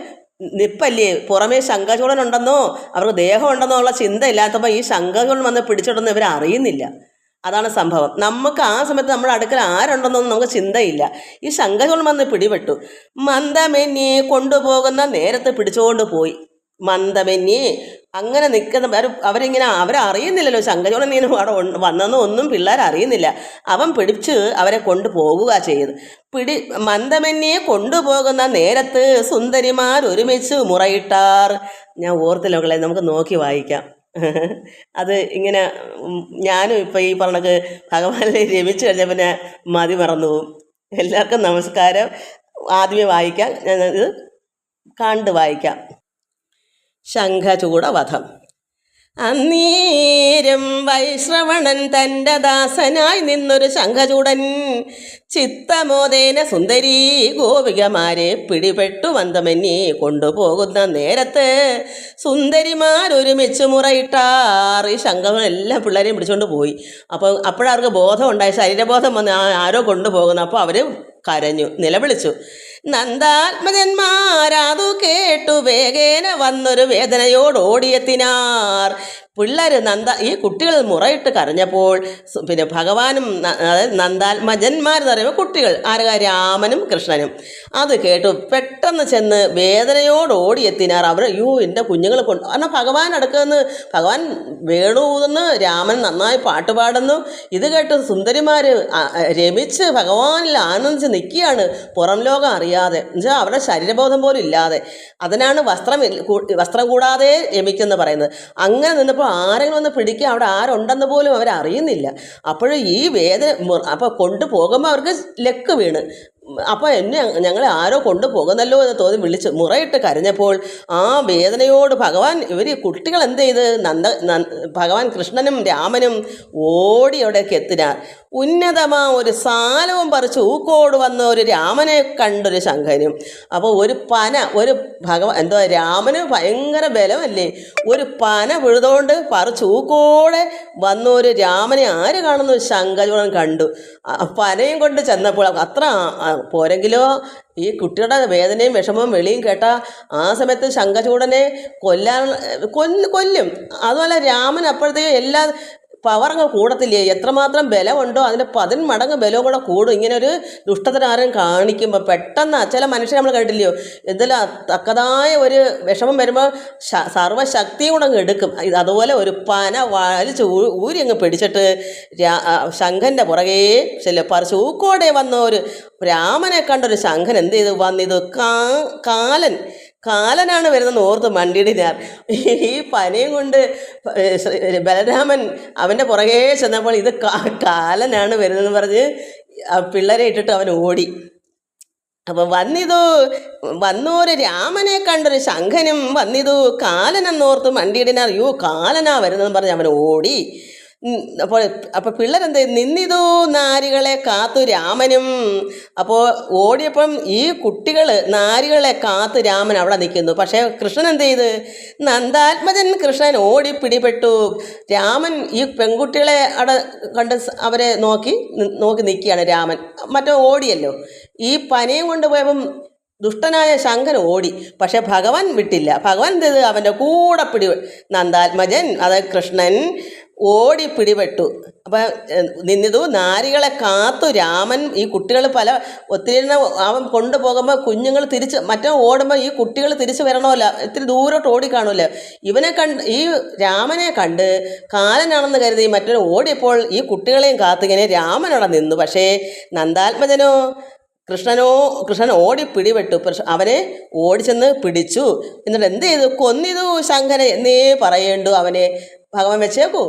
നിപ്പല്ലേ. പുറമേ ശംഖചൂടൻ ഉണ്ടെന്നോ അവർക്ക് ദേഹം ഉണ്ടെന്നോ ഉള്ള ചിന്ത ഇല്ലാത്തപ്പോൾ ഈ ശംഖചൂടൻ വന്ന് പിടിച്ചിടുന്ന ഇവർ അറിയുന്നില്ല. അതാണ് സംഭവം. നമുക്ക് ആ സമയത്ത് നമ്മുടെ അടുക്കൽ ആരുണ്ടെന്നൊന്നും നമുക്ക് ചിന്തയില്ല. ഈ ശംഖചൂടൻ വന്ന് പിടിപെട്ടു. മന്ദമെന്നെ കൊണ്ടുപോകുന്ന നേരത്തെ പിടിച്ചുകൊണ്ട് പോയി. മന്ദമന്യേ അങ്ങനെ നിൽക്കുന്ന അവരിങ്ങനെ അവരറിയുന്നില്ലല്ലോ ശങ്കചൂടൻ ഇങ്ങനെ അവിടെ വന്നെന്നും ഒന്നും പിള്ളേർ അറിയുന്നില്ല. അവൻ പിടിച്ച് അവരെ കൊണ്ടുപോവുക ചെയ്ത്. മന്ദമന്യെ കൊണ്ടുപോകുന്ന നേരത്ത് സുന്ദരിമാർ ഒരുമിച്ച് മുറയിട്ടാർ. ഞാൻ ഓർത്തില്ല, നമുക്ക് നോക്കി വായിക്കാം. അത് ഇങ്ങനെ ഞാനും ഇപ്പം ഈ പറഞ്ഞക്ക് ഭഗവാനെ രമിച്ചു കഴിഞ്ഞാൽ പിന്നെ മതി മറന്നു പോവും. എല്ലാവർക്കും നമസ്കാരം. ആദ്യമേ വായിക്കാം, ഞാൻ ഇത് കണ്ട് വായിക്കാം. ശംഖചൂഡവധം. അന്നേരം വൈശ്രവണൻ തൻ്റെ ദാസനായി നിന്നൊരു ശംഖചൂടൻ ചിത്തമോദേന സുന്ദരീ ഗോപികമാരെ പിടിപെട്ടു മന്ദമന്യെ കൊണ്ടുപോകുന്ന നേരത്ത് സുന്ദരിമാരൊരുമിച്ച് മുറയിട്ടാർ. ഈ ശംഖചൂടൻ എല്ലാ പിള്ളേരെയും പിടിച്ചുകൊണ്ട് പോയി. അപ്പോഴവർക്ക് ബോധം ഉണ്ടായി, ശരീരബോധം വന്ന് ആരോ കൊണ്ടുപോകുന്നു. അപ്പോൾ അവർ കരഞ്ഞു, നിലവിളിച്ചു. നന്ദാത്മജന്മാരാതു കേട്ടു വേഗേന വന്നൊരു വേദനയോടോടിയെത്തിനാർ. പിള്ളേർ ഈ കുട്ടികൾ മുറയിട്ട് കരഞ്ഞപ്പോൾ പിന്നെ ഭഗവാനും, അതായത് നന്ദാത്മജന്മാരെന്ന് പറയുമ്പോൾ കുട്ടികൾ ആരുക, രാമനും കൃഷ്ണനും, അത് കേട്ടു പെട്ടെന്ന് ചെന്ന് വേദനയോടോടിയെത്തിനാർ. അവർ അയ്യോ എൻ്റെ കുഞ്ഞുങ്ങൾ കൊണ്ട്, കാരണം ഭഗവാൻ അടുക്കുന്ന്, ഭഗവാൻ വേണൂതെന്ന്, രാമൻ നന്നായി പാട്ട് പാടുന്നു. ഇത് കേട്ട് സുന്ദരിമാർ രമിച്ച് ഭഗവാനിൽ ആനന്ദിച്ച് നിൽക്കുകയാണ്, പുറം ലോകം അറിയാതെ. എന്നുവെച്ചാൽ അവരുടെ ശരീരബോധം പോലും ഇല്ലാതെ. അതിനാണ് വസ്ത്രം കൂടാതെ രമിക്കെന്ന് പറയുന്നത്. അങ്ങനെ നിന്നപ്പോൾ ആരെങ്കിലും ഒന്ന് പിടിക്കുക, അവിടെ ആരുണ്ടെന്ന് പോലും അവരറിയുന്നില്ല. അപ്പോഴും ഈ വേദന, അപ്പോൾ കൊണ്ടുപോകുമ്പോൾ അവർക്ക് ലക്ക് വീണ്. അപ്പോൾ ഞങ്ങളെ ആരോ കൊണ്ടുപോകുന്നല്ലോ എന്ന് തോന്നി വിളിച്ച് മുറയിട്ട് കരഞ്ഞപ്പോൾ ആ വേദനയോട് ഇവർ കുട്ടികൾ എന്ത് ചെയ്ത് ഭഗവാൻ കൃഷ്ണനും രാമനും ഓടി അവിടേക്ക് എത്തിനാർ. ഉന്നതമാ ഒരു സാലവും പറിച്ച് ഊക്കോട് വന്ന ഒരു രാമനെ കണ്ടൊരു ശംഖനും. അപ്പോൾ ഒരു രാമന് ഭയങ്കര ബലമല്ലേ, ഒരു പന വിഴുതുകൊണ്ട് പറിച്ച് ഊക്കോടെ വന്ന ഒരു രാമനെ ആര് കാണുന്നു? ശംഖചൂഡൻ കണ്ടു. പനയും കൊണ്ട് ചെന്നപ്പോൾ അത്ര പോരെങ്കിലോ ഈ കുട്ടിയുടെ വേദനയും വിഷമവും വെളിയും കേട്ട ആ സമയത്ത് ശംഖചൂഡനെ കൊല്ലും. അതുപോലെ രാമൻ അപ്പോഴത്തേക്കും എല്ലാ പവറങ്ങ് കൂടത്തില്ലേ, എത്രമാത്രം ബലമുണ്ടോ അതിൻ്റെ 10 മടങ്ങ് ബലവും കൂടെ കൂടും. ഇങ്ങനെ ഒരു ദുഷ്ടതരാരം കാണിക്കുമ്പോൾ പെട്ടെന്ന് ചില മനുഷ്യരെ നമ്മൾ കേട്ടില്ലയോ, എന്തെല്ലാം തക്കതായ ഒരു വിഷമം വരുമ്പോൾ സർവ്വശക്തിയും കൂടെ അങ്ങ് എടുക്കും. അതുപോലെ ഒരു പന വലിച്ച് ഊരി അങ്ങ് പിടിച്ചിട്ട് ശംഖൻ്റെ പുറകെ പറിച്ച് ഊക്കോടെ വന്ന ഒരു രാമനെ കണ്ടൊരു ശംഖൻ എന്ത് ചെയ്തു വന്നിത് കാലനാണ് വരുന്നതെന്ന് ഓർത്ത് മണ്ടിടിനാർ. ഈ പനയും കൊണ്ട് ബലരാമൻ അവൻ്റെ പുറകെ ചെന്നപ്പോൾ ഇത് കാലനാണ് വരുന്നതെന്ന് പറഞ്ഞ് പിള്ളേരെ ഇട്ടിട്ട് അവൻ ഓടി. അപ്പം വന്നോര് രാമനെ കണ്ടൊരു ശംഖനും വന്നിതു കാലനെന്നോർത്ത് മണ്ടിയിടിനാർ. അയ്യോ കാലനാ വരുന്നതെന്ന് പറഞ്ഞ് അവൻ ഓടി. അപ്പോൾ പിള്ളേരെന്ത് നിന്നിതു നാരികളെ കാത്തു രാമനും. അപ്പോൾ ഓടിയപ്പം ഈ കുട്ടികൾ നാരികളെ കാത്ത് രാമൻ അവിടെ നിൽക്കുന്നു. പക്ഷേ കൃഷ്ണൻ എന്ത് ചെയ്ത്, നന്ദാത്മജൻ കൃഷ്ണൻ ഓടി പിടിപെട്ടു. രാമൻ ഈ പെൺകുട്ടികളെ അവിടെ കണ്ട് അവരെ നോക്കി നിൽക്കുകയാണ് രാമൻ. മറ്റോ ഓടിയല്ലോ. ഈ പനയും കൊണ്ടുപോയപ്പം ദുഷ്ടനായ ശംഖൻ ഓടി. പക്ഷെ ഭഗവാൻ വിട്ടില്ല. ഭഗവാൻ എന്ത് ചെയ്ത് അവൻ്റെ കൂടെ നന്ദാത്മജൻ അതായത് കൃഷ്ണൻ ഓടി പിടിപെട്ടു. അപ്പം നിന്നിതു നാരികളെ കാത്തു രാമൻ. ഈ കുട്ടികൾ ഒത്തിരി അവൻ കൊണ്ടുപോകുമ്പോൾ കുഞ്ഞുങ്ങൾ മറ്റോ ഓടുമ്പോൾ ഈ കുട്ടികൾ തിരിച്ച് വരണമല്ലോ, ഇത്തിരി ദൂരോട്ട് ഓടിക്കാണുമല്ലോ. ഈ രാമനെ കണ്ട് കാലനാണെന്ന് കരുതി മറ്റൊരു ഓടിയപ്പോൾ ഈ കുട്ടികളെയും കാത്തിങ്ങനെ രാമനവിടെ നിന്നു. പക്ഷേ നന്ദാത്മജനോ കൃഷ്ണൻ ഓടി പിടിപെട്ടു. അവനെ ഓടിച്ചെന്ന് പിടിച്ചു. എന്നിട്ട് എന്ത് ചെയ്തു, കൊന്നിതു ശംഖനെ എന്നേ പറയേണ്ടു. അവനെ ഭഗവാൻ വെച്ചേക്കൂ.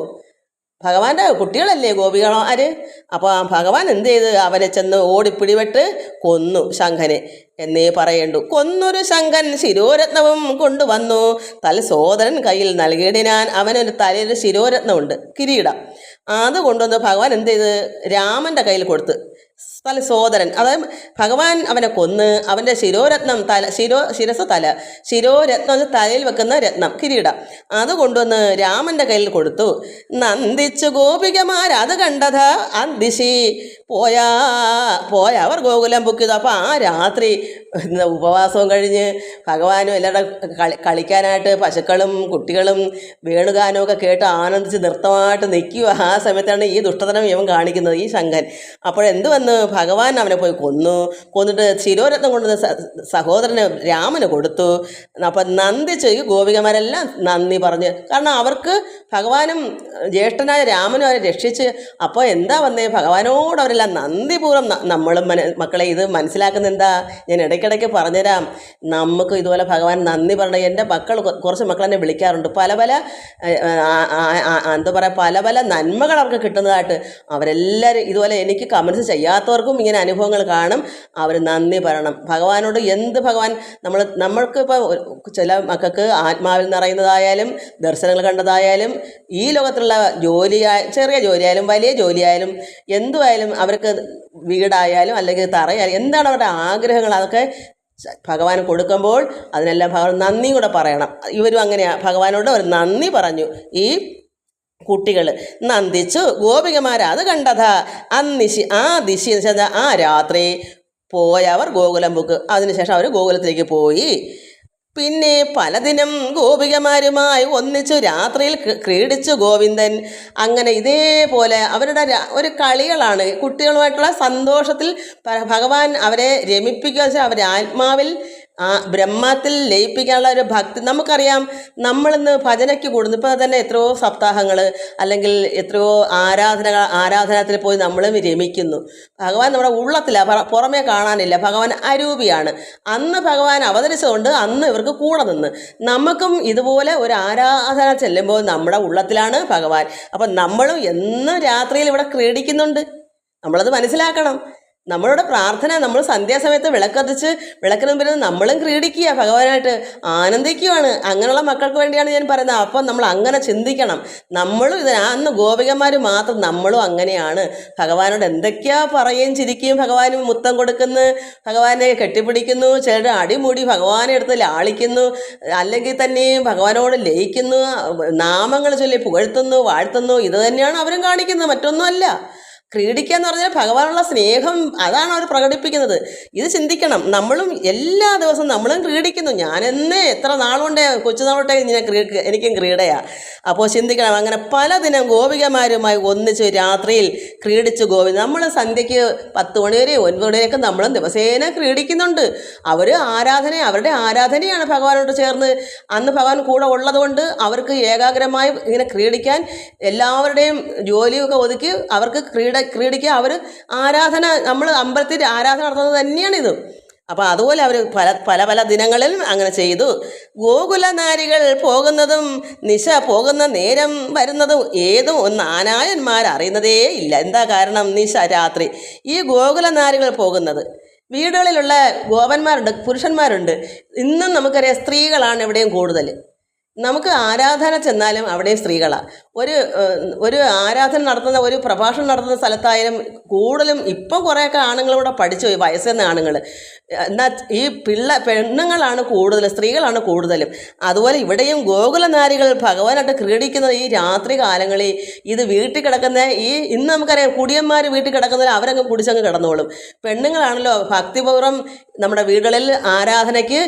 ഭഗവാന്റെ കുട്ടികളല്ലേ ഗോപികളോ ആര്. അപ്പോൾ ഭഗവാൻ എന്ത് ചെയ്ത് അവനെ ചെന്ന് ഓടിപ്പിടിപെട്ട് കൊന്നു ശംഖനെ എന്നേ പറയേണ്ടു. കൊന്നൊരു ശംഖൻ ശിരോരത്നവും കൊണ്ടുവന്നു സോദരൻ കയ്യിൽ നൽകിയിടിനാൻ. അവനൊരു തലയിൽ ശിരോരത്നമുണ്ട്, കിരീടം. അത് കൊണ്ടുവന്ന് ഭഗവാൻ എന്ത് ചെയ്ത് രാമൻ്റെ കയ്യിൽ കൊടുത്ത്. സോദരൻ അതായത് ഭഗവാൻ അവനെ കൊന്ന് അവൻ്റെ ശിരോരത്നം ശിരസ് ശിരോരത്നം തലയിൽ വെക്കുന്ന രത്നം കിരീടം അത് കൊണ്ടുവന്ന് രാമൻ്റെ കയ്യിൽ കൊടുത്തു. നന്ദിച്ചു ഗോപികമാർ അത് കണ്ടത് അന്തിശി പോയവർ ഗോകുലം പൊക്കിയത്. അപ്പോൾ ആ രാത്രി ഉപവാസവും കഴിഞ്ഞ് ഭഗവാനും എല്ലാവരുടെ കളിക്കാനായിട്ട് പശുക്കളും കുട്ടികളും വേണുഗാനവും ഒക്കെ കേട്ട് ആനന്ദിച്ച് നൃത്തമായിട്ട് നിൽക്കുക. ആ സമയത്താണ് ഈ ദുഷ്ടതനം ഇവൻ കാണിക്കുന്നത്, ഈ ശംഖൻ. അപ്പോഴെന്ത് വന്ന് വന്ന് ഭഗവാൻ അവനെ പോയി കൊന്നിട്ട് ശിരോരത്നം കൊണ്ട് സഹോദരന് രാമന് കൊടുത്തു. അപ്പം നന്ദിച്ച് ഈ ഗോപികമാരെല്ലാം നന്ദി പറഞ്ഞ്, കാരണം അവർക്ക് ഭഗവാനും ജ്യേഷ്ഠനായ രാമനും അവരെ രക്ഷിച്ച്. അപ്പോൾ എന്താ വന്നേ, ഭഗവാനോട് അവരെല്ലാം നന്ദിപൂർവ്വം നമ്മളും മക്കളെ ഇത് മനസ്സിലാക്കുന്ന എന്താ, ഞാൻ ഇടയ്ക്കിടയ്ക്ക് പറഞ്ഞുതരാം. നമുക്ക് ഇതുപോലെ ഭഗവാൻ നന്ദി പറഞ്ഞ എൻ്റെ മക്കൾ കുറച്ച് മക്കളെന്നെ വിളിക്കാറുണ്ട്. പല എന്താ പറയുക, പല നന്മകൾ അവർക്ക് കിട്ടുന്നതായിട്ട്. അവരെല്ലാവരും ഇതുപോലെ എനിക്ക് കമൻസ് ചെയ്യാത്തവർക്കും ഇങ്ങനെ അനുഭവങ്ങൾ കാണും. അവർ നന്ദി പറയണം ഭഗവാനോട്. എന്ത് ഭഗവാൻ നമ്മൾക്ക് ഇപ്പോൾ ചില മക്കൾക്ക് ആത്മാവിൽ നിറയുന്നതായാലും ദർശനങ്ങൾ കണ്ടതായാലും ഈ ലോകത്തിലുള്ള ചെറിയ ജോലിയായാലും വലിയ ജോലിയായാലും എന്തുമായാലും അവർക്ക് വീടായാലും അല്ലെങ്കിൽ തറയായാലും എന്താണ് അവരുടെ ആഗ്രഹങ്ങൾ, അതൊക്കെ ഭഗവാൻ കൊടുക്കുമ്പോൾ അതിനെല്ലാം ഭഗവാൻ നന്ദി കൂടെ പറയണം. ഇവരും അങ്ങനെയാണ്, ഭഗവാനോട് അവർ നന്ദി പറഞ്ഞു. ഈ കുട്ടികൾ നന്ദിച്ചു. ഗോപികമാർ അത് കണ്ടതാ ആ ദിശി ആ രാത്രി പോയവർ ഗോകുലം ബുക്ക്. അതിനുശേഷം അവർ ഗോകുലത്തിലേക്ക് പോയി. പിന്നെ പലദിനം ഗോപികമാരുമായി ഒന്നിച്ചു രാത്രിയിൽ ക്രീഡിച്ചു ഗോവിന്ദൻ. അങ്ങനെ ഇതേപോലെ അവരുടെ ഒരു കളികളാണ്. കുട്ടികളുമായിട്ടുള്ള സന്തോഷത്തിൽ ഭഗവാൻ അവരെ രമിപ്പിക്കുക വെച്ചാൽ അവരെ ആത്മാവിൽ ബ്രഹ്മത്തിൽ ലയിപ്പിക്കാനുള്ള ഒരു ഭക്തി. നമ്മളിന്ന് ഭജനയ്ക്ക് കൂടുന്നു. ഇപ്പോൾ തന്നെ എത്രയോ സപ്താഹങ്ങൾ അല്ലെങ്കിൽ എത്രയോ ആരാധനത്തിൽ പോയി നമ്മളും രമിക്കുന്നു. ഭഗവാൻ നമ്മുടെ ഉള്ളത്തിലാണ്, പുറമേ കാണാനില്ല. ഭഗവാൻ അരൂപിയാണ്. അന്ന് ഭഗവാൻ അവതരിച്ചതുകൊണ്ട് അന്ന് ഇവർക്ക് കൂടെ നിന്ന്. നമുക്കും ഇതുപോലെ ഒരു ആരാധന ചെല്ലുമ്പോൾ നമ്മുടെ ഉള്ളത്തിലാണ് ഭഗവാൻ. അപ്പം നമ്മളും എന്നും രാത്രിയിൽ ഇവിടെ ക്രീഡിക്കുന്നുണ്ട്. നമ്മളത് മനസ്സിലാക്കണം. നമ്മളുടെ പ്രാർത്ഥന, നമ്മൾ സന്ധ്യാസമയത്ത് വിളക്കിന് മുമ്പിൽ നമ്മളും ക്രീഡിക്കുക, ഭഗവാനായിട്ട് ആനന്ദിക്കുകയാണ്. അങ്ങനെയുള്ള മക്കൾക്ക് വേണ്ടിയാണ് ഞാൻ പറയുന്നത്. അപ്പം നമ്മൾ അങ്ങനെ ചിന്തിക്കണം. നമ്മളും അന്ന് ഗോപികമാർ മാത്രം നമ്മളും അങ്ങനെയാണ്. ഭഗവാനോട് എന്തൊക്കെയാ പറയുകയും ചിരിക്കുകയും ഭഗവാന് മുത്തം കൊടുക്കുന്നു, ഭഗവാനെ കെട്ടിപ്പിടിക്കുന്നു, ചിലർ അടിമുടി ഭഗവാനെ എടുത്ത് ലാളിക്കുന്നു, അല്ലെങ്കിൽ തന്നെയും ഭഗവാനോട് ലയിക്കുന്നു, നാമങ്ങൾ ചൊല്ലി പുകഴ്ത്തുന്നു, വാഴ്ത്തുന്നു. ഇത് തന്നെയാണ് അവരും കാണിക്കുന്നത്, മറ്റൊന്നുമല്ല. ക്രീഡിക്കുക എന്ന് പറഞ്ഞാൽ ഭഗവാനുള്ള സ്നേഹം, അതാണ് അവർ പ്രകടിപ്പിക്കുന്നത്. ഇത് ചിന്തിക്കണം. നമ്മളും എല്ലാ ദിവസവും നമ്മളും ക്രീഡിക്കുന്നു. ഞാനെന്നേ എത്ര നാളുകൊണ്ടേ, കൊച്ചുനാളോട്ടെ എനിക്കും ക്രീഡയാണ്. അപ്പോൾ ചിന്തിക്കണം. അങ്ങനെ പലദിനം ഗോപികമാരുമായി ഒന്നിച്ച് രാത്രിയിൽ ക്രീഡിച്ചു ഗോവിന്ദൻ. നമ്മൾ സന്ധ്യയ്ക്ക് 10 മണി വരെ 9 മണി വരെയൊക്കെ നമ്മളും ദിവസേന ക്രീഡിക്കുന്നുണ്ട്. അവരുടെ ആരാധനയാണ് ഭഗവാനോട് ചേർന്ന്. അന്ന് ഭഗവാൻ കൂടെ ഉള്ളതുകൊണ്ട് അവർക്ക് ഏകാഗ്രമായി ഇങ്ങനെ ക്രീഡിക്കാൻ, എല്ലാവരുടെയും ജോലിയൊക്കെ ഒതുക്കി അവർക്ക് ക്രീഡിക്കുക. അവർ ആരാധന, നമ്മൾ അമ്പലത്തിൽ ആരാധന നടത്തുന്നത് തന്നെയാണിത്. അപ്പോൾ അതുപോലെ അവർ പല ദിനങ്ങളിൽ അങ്ങനെ ചെയ്തു. ഗോകുലനാരികൾ പോകുന്നതും നിശ പോകുന്ന നേരം വരുന്നതും ഏതും ആനായന്മാരറിയുന്നതേ ഇല്ല. എന്താ കാരണം? നിശ രാത്രി ഈ ഗോകുലനാരികൾ പോകുന്നത്. വീടുകളിലുള്ള ഗോപന്മാരുണ്ട്, പുരുഷന്മാരുണ്ട്. ഇന്നും നമുക്കറിയാം സ്ത്രീകളാണ് എവിടെയും കൂടുതൽ. നമുക്ക് ആരാധന ചെന്നാലും അവിടെയും സ്ത്രീകളാണ്. ഒരു ആരാധന നടത്തുന്ന, ഒരു പ്രഭാഷണം നടത്തുന്ന സ്ഥലത്തായാലും കൂടുതലും ഇപ്പം കുറേയൊക്കെ ആണുങ്ങളിവിടെ പഠിച്ചു പോയി, വയസ്സെന്ന ആണുങ്ങൾ. എന്നാൽ ഈ പെണ്ണുങ്ങളാണ് കൂടുതൽ, സ്ത്രീകളാണ് കൂടുതലും. അതുപോലെ ഇവിടെയും ഗോകുലനാരികൾ ഭഗവാനായിട്ട് ക്രീഡിക്കുന്നത് ഈ രാത്രി കാലങ്ങളിൽ. ഇത് വീട്ടിൽ കിടക്കുന്ന ഇന്ന് നമുക്കറിയാം കുടിയന്മാർ വീട്ടിൽ കിടക്കുന്നതിൽ അവരങ്ങ് കുടിച്ചങ്ങ് കിടന്നോളും. പെണ്ണുങ്ങളാണല്ലോ ഭക്തിപൂർവ്വം നമ്മുടെ വീടുകളിൽ ആരാധനയ്ക്ക്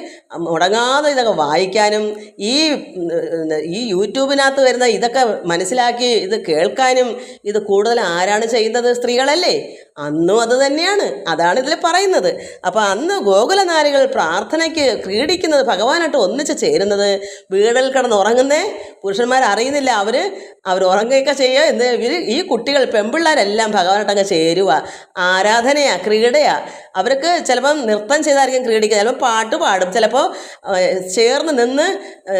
മുടങ്ങാതെ ഇതൊക്കെ വായിക്കാനും ഈ യൂട്യൂബിനകത്ത് വരുന്ന ഇതൊക്കെ മനസ്സിലാക്കി ഇത് കേൾക്കാനും ഇത് കൂടുതൽ ആരാണ് ചെയ്യുന്നത്? സ്ത്രീകളല്ലേ? അന്നും അത് തന്നെയാണ്. അതാണ് ഇതിൽ പറയുന്നത്. അപ്പോൾ അന്ന് ഗോകുലനാരികൾ പ്രാർത്ഥനയ്ക്ക് ക്രീഡിക്കുന്നത്, ഭഗവാനായിട്ട് ഒന്നിച്ച് ചേരുന്നത്, വീടുകളിൽ കിടന്ന് ഉറങ്ങുന്നേ പുരുഷന്മാർ അറിയുന്നില്ല. അവർ ഉറങ്ങുകയൊക്കെ ചെയ്യുക. ഈ കുട്ടികൾ പെൺപിള്ളേരെല്ലാം ഭഗവാനായിട്ട് അങ്ങ് ചേരുക. ആരാധനയാ, ക്രീഡയാ. അവർക്ക് ചിലപ്പം നൃത്തം ചെയ്തായിരിക്കും ക്രീഡിക്കുക, ചിലപ്പോൾ പാട്ട് പാടും, ചിലപ്പോൾ ചേർന്ന് നിന്ന്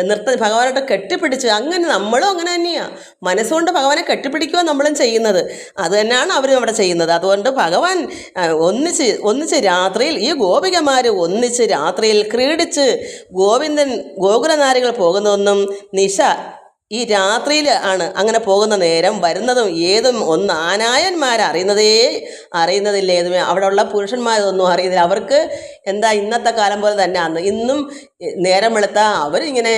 നൃത്തം ഭഗവാനായിട്ട് കെട്ടിപ്പിടിച്ച്. അങ്ങനെ നമ്മളും അങ്ങനെ തന്നെയാണ്. മനസ്സുകൊണ്ട് ഭഗവാനെ കെട്ടിപ്പിടിക്കുക നമ്മളും ചെയ്യുന്നത്. അത് തന്നെയാണ് അവരും അവിടെ ചെയ്യുന്നത്. അതുകൊണ്ട് ഭഗവാൻ ഒന്നിച്ച് രാത്രിയിൽ ഈ ഗോപികമാർ ഒന്നിച്ച് രാത്രിയിൽ ക്രീഡിച്ച് ഗോകുലനാരികൾ പോകുന്നതൊന്നും നിശ ഈ രാത്രിയിൽ ആണ്. അങ്ങനെ പോകുന്ന നേരം വരുന്നതും ഏതും അറിയുന്നതില്ല. ഏതുമേ അവിടെയുള്ള പുരുഷന്മാരൊന്നും അറിയുന്നില്ല. അവർക്ക് എന്താ ഇന്നത്തെ കാലം പോലെ തന്നെ അന്ന് ഇന്നും നേരം വെളുത്താൽ അവരിങ്ങനെ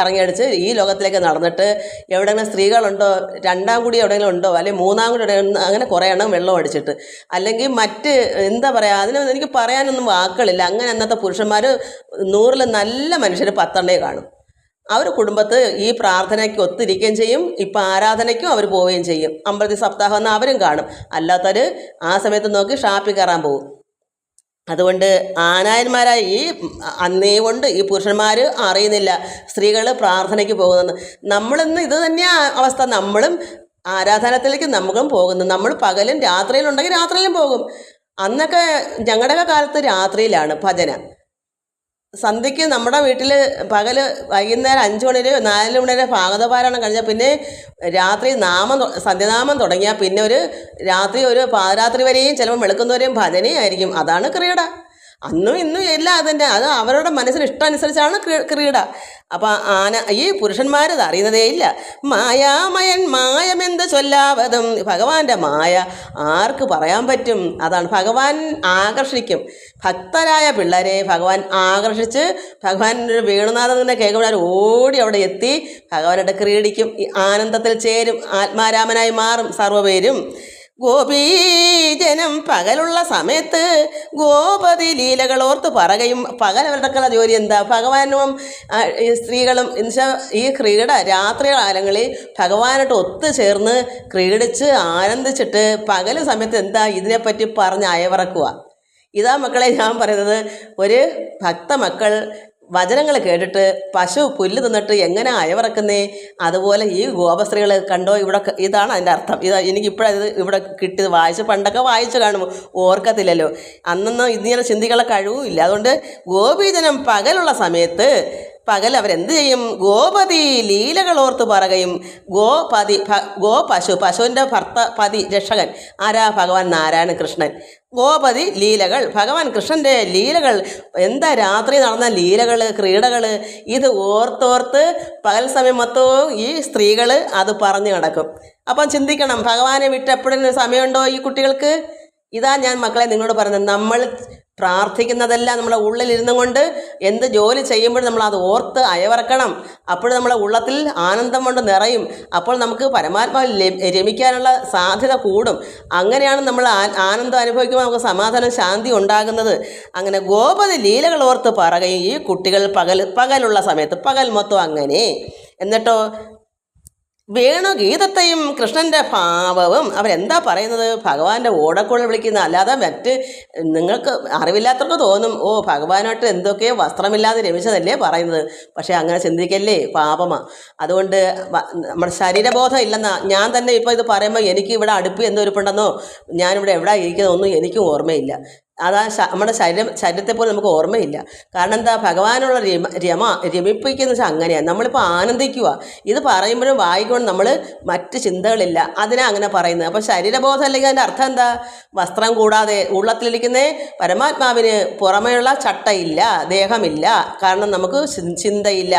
ഇറങ്ങിയടിച്ച് ഈ ലോകത്തിലേക്ക് നടന്നിട്ട് എവിടെയെങ്കിലും സ്ത്രീകളുണ്ടോ, 2-ാം കൂടി എവിടെയെങ്കിലും ഉണ്ടോ, അല്ലെങ്കിൽ 3-ാം കൂടി എവിടെയെങ്കിലും, അങ്ങനെ കുറേ എണ്ണം വെള്ളം അടിച്ചിട്ട്, അല്ലെങ്കിൽ മറ്റ് എന്താ പറയുക, അതിന് എനിക്ക് പറയാനൊന്നും വാക്കുകളില്ല. അങ്ങനെ അന്നത്തെ പുരുഷന്മാർ 100-ൽ നല്ല മനുഷ്യർ 10 കാണും. അവർ കുടുംബത്ത് ഈ പ്രാർത്ഥനയ്ക്ക് ഒത്തിരിക്കുകയും ചെയ്യും. ഇപ്പം ആരാധനയ്ക്കും അവർ പോവുകയും ചെയ്യും. അമ്പലത്തിൽ സപ്താഹം എന്നാൽ അവരും കാണും. അല്ലാത്തവർ ആ സമയത്ത് നോക്കി ഷാപ്പിൽ കയറാൻ പോകും. അതുകൊണ്ട് ആനായന്മാരായ ഈ അന്നേ കൊണ്ട് ഈ പുരുഷന്മാർ അറിയുന്നില്ല സ്ത്രീകൾ പ്രാർത്ഥനയ്ക്ക് പോകുന്നത്. നമ്മളിന്ന് ഇത് തന്നെയാണ് അവസ്ഥ. നമ്മളും ആരാധനത്തിലേക്ക് നമ്മളും പോകുന്നു. നമ്മൾ പകലും രാത്രിയിലുണ്ടെങ്കിൽ രാത്രിയിലും പോകും. അന്നൊക്കെ ഞങ്ങളുടെയൊക്കെ കാലത്ത് രാത്രിയിലാണ് ഭജന. സന്ധ്യയ്ക്ക് നമ്മുടെ വീട്ടിൽ പകൽ വൈകുന്നേരം 5 മണി വരെ 4 മണി വരെ ഭാഗവതപാരായണം കഴിഞ്ഞാൽ പിന്നെ രാത്രി സന്ധ്യനാമം തുടങ്ങിയാൽ പിന്നെ ഒരു രാത്രി ഒരു പാതിരാത്രി വരെയും ചിലപ്പോൾ വെളുക്കുന്നവരെയും ഭജനയായിരിക്കും. അതാണ് ക്രീഡ. അന്നും ഇന്നും എല്ലാം അതിൻ്റെ അത് അവരുടെ മനസ്സിന് ഇഷ്ടമനുസരിച്ചാണ് ക്രീഡ. അപ്പം ഈ പുരുഷന്മാരത് അറിയുന്നതേ ഇല്ല. മായാമയൻ മായമെന്ത് ചൊല്ലാവതും. ഭഗവാന്റെ മായ ആർക്ക് പറയാൻ പറ്റും? അതാണ് ഭഗവാൻ ആകർഷിക്കും. ഭക്തരായ പിള്ളേരെ ഭഗവാൻ ആകർഷിച്ച് ഭഗവാൻ ഒരു വേണുനാഥം തന്നെ കേൾക്കുമ്പോൾ ഓടി അവിടെ എത്തി ഭഗവാനായിട്ട് ക്രീഡിക്കും. ഈ ആനന്ദത്തിൽ ചേരും. ആത്മാരാമനായി മാറും സർവ്വപേരും. ഗോപീജനം പകലുള്ള സമയത്ത് ഗോപതി ലീലകളോർത്ത് പറയുകയും. പകൽ അവരുടെ ജോലി എന്താ? ഭഗവാനും സ്ത്രീകളും എന്നുവെച്ചാൽ ഈ ക്രീഡ രാത്രി കാലങ്ങളിൽ ഭഗവാനായിട്ട് ഒത്തുചേർന്ന് ക്രീഡിച്ച് ആനന്ദിച്ചിട്ട് പകൽ സമയത്ത് എന്താ ഇതിനെപ്പറ്റി പറഞ്ഞ് അയവിറക്കുക. ഇതാ മക്കളെ ഞാൻ പറയുന്നത്. ഒരു ഭക്തമക്കൾ വചനങ്ങൾ കേട്ടിട്ട് പശു പുല്ല് തിന്നിട്ട് എങ്ങനെ അയവിറക്കുന്നേ, അതുപോലെ ഈ ഗോപസ്ത്രീകൾ കണ്ടോ ഇവിടെ. ഇതാണ് അതിൻ്റെ അർത്ഥം. എനിക്കിപ്പോഴത് ഇവിടെ കിട്ടിയത് വായിച്ച് പണ്ടൊക്കെ വായിച്ചു കാണും, ഓർക്കത്തില്ലല്ലോ. അന്നൊന്നും ഇതിങ്ങനെ ചിന്തിക്കാനുള്ള കഴിവും ഇല്ല. അതുകൊണ്ട് ഗോപീജനം പകലുള്ള സമയത്ത് പകൽ അവരെന്ത് ചെയ്യും? ഗോപതി ലീലകളോർത്ത് പറയുകയും. പശുവിൻ്റെ പതി രക്ഷകൻ ആരാ? ഭഗവാൻ നാരായണ കൃഷ്ണൻ. ഗോപതി ലീലകൾ ഭഗവാൻ കൃഷ്ണൻ്റെ ലീലകൾ എന്താ? രാത്രി നടന്ന ലീലകൾ, ക്രീഡകൾ. ഇത് ഓർത്തോർത്ത് പകൽ സമയം മൊത്തവും ഈ സ്ത്രീകൾ അത് പറഞ്ഞു കിടക്കും. അപ്പം ചിന്തിക്കണം, ഭഗവാനെ വിട്ട് എപ്പോഴും സമയമുണ്ടോ ഈ കുട്ടികൾക്ക്? ഇതാ ഞാൻ മക്കളെ നിങ്ങളോട് പറയുന്നത്. നമ്മൾ പ്രാർത്ഥിക്കുന്നതെല്ലാം നമ്മുടെ ഉള്ളിലിരുന്നു കൊണ്ട് എന്ത് ജോലി ചെയ്യുമ്പോഴും നമ്മൾ അത് ഓർത്ത് അയവിറക്കണം. അപ്പോൾ നമ്മുടെ ഉള്ളത്തിൽ ആനന്ദം കൊണ്ട് നിറയും. അപ്പോൾ നമുക്ക് പരമാത്മാവിൽ രമിക്കാനുള്ള സാധ്യത കൂടും. അങ്ങനെയാണ് നമ്മൾ ആനന്ദം അനുഭവിക്കുമ്പോൾ നമുക്ക് സമാധാനം, ശാന്തി ഉണ്ടാകുന്നത്. അങ്ങനെ ഗോപതി ലീലകൾ ഓർത്ത് പറയുകയും. ഈ കുട്ടികൾ പകലുള്ള സമയത്ത് പകൽ മൊത്തം അങ്ങനെ. എന്നിട്ടോ വേണുഗീതത്തെയും കൃഷ്ണൻ്റെ ഭാവവും അവരെന്താ പറയുന്നത്? ഭഗവാന്റെ ഓടക്കുഴൽ വിളിക്കുന്ന. അല്ലാതെ മറ്റ് നിങ്ങൾക്ക് അറിവില്ലാത്തവർക്ക് തോന്നും ഓ ഭഗവാനായിട്ട് എന്തൊക്കെയോ വസ്ത്രമില്ലാതെ രമിച്ചതല്ലേ പറയുന്നത്. പക്ഷേ അങ്ങനെ ചിന്തിക്കല്ലേ, പാപമാണ്. അതുകൊണ്ട് നമ്മുടെ ശരീരബോധം ഇല്ലെന്നാ. ഞാൻ തന്നെ ഇപ്പോൾ ഇത് പറയുമ്പോൾ എനിക്ക് ഇവിടെ അടുപ്പ് എന്തോ ഇരിപ്പുണ്ടെന്നോ ഞാനിവിടെ എവിടെ ഇരിക്കുന്നതൊന്നും എനിക്കും ഓർമ്മയില്ല. അതാ നമ്മുടെ ശരീരത്തെ പോലും നമുക്ക് ഓർമ്മയില്ല. കാരണം എന്താ? ഭഗവാനുള്ള രമിപ്പിക്കുന്ന വെച്ചാൽ അങ്ങനെയാണ്. നമ്മളിപ്പോൾ ആനന്ദിക്കുക. ഇത് പറയുമ്പോഴും വായിക്കൊണ്ട് നമ്മൾ മറ്റ് ചിന്തകളില്ല. അതിനാ അങ്ങനെ പറയുന്നത്. അപ്പോൾ ശരീരബോധം അല്ലെങ്കിൽ അതിൻ്റെ അർത്ഥം എന്താ? വസ്ത്രം കൂടാതെ ഉള്ളത്തിലിരിക്കുന്ന പരമാത്മാവിന് പുറമേയുള്ള ചട്ടയില്ല, ദേഹമില്ല. കാരണം നമുക്ക് ചിന്തയില്ല.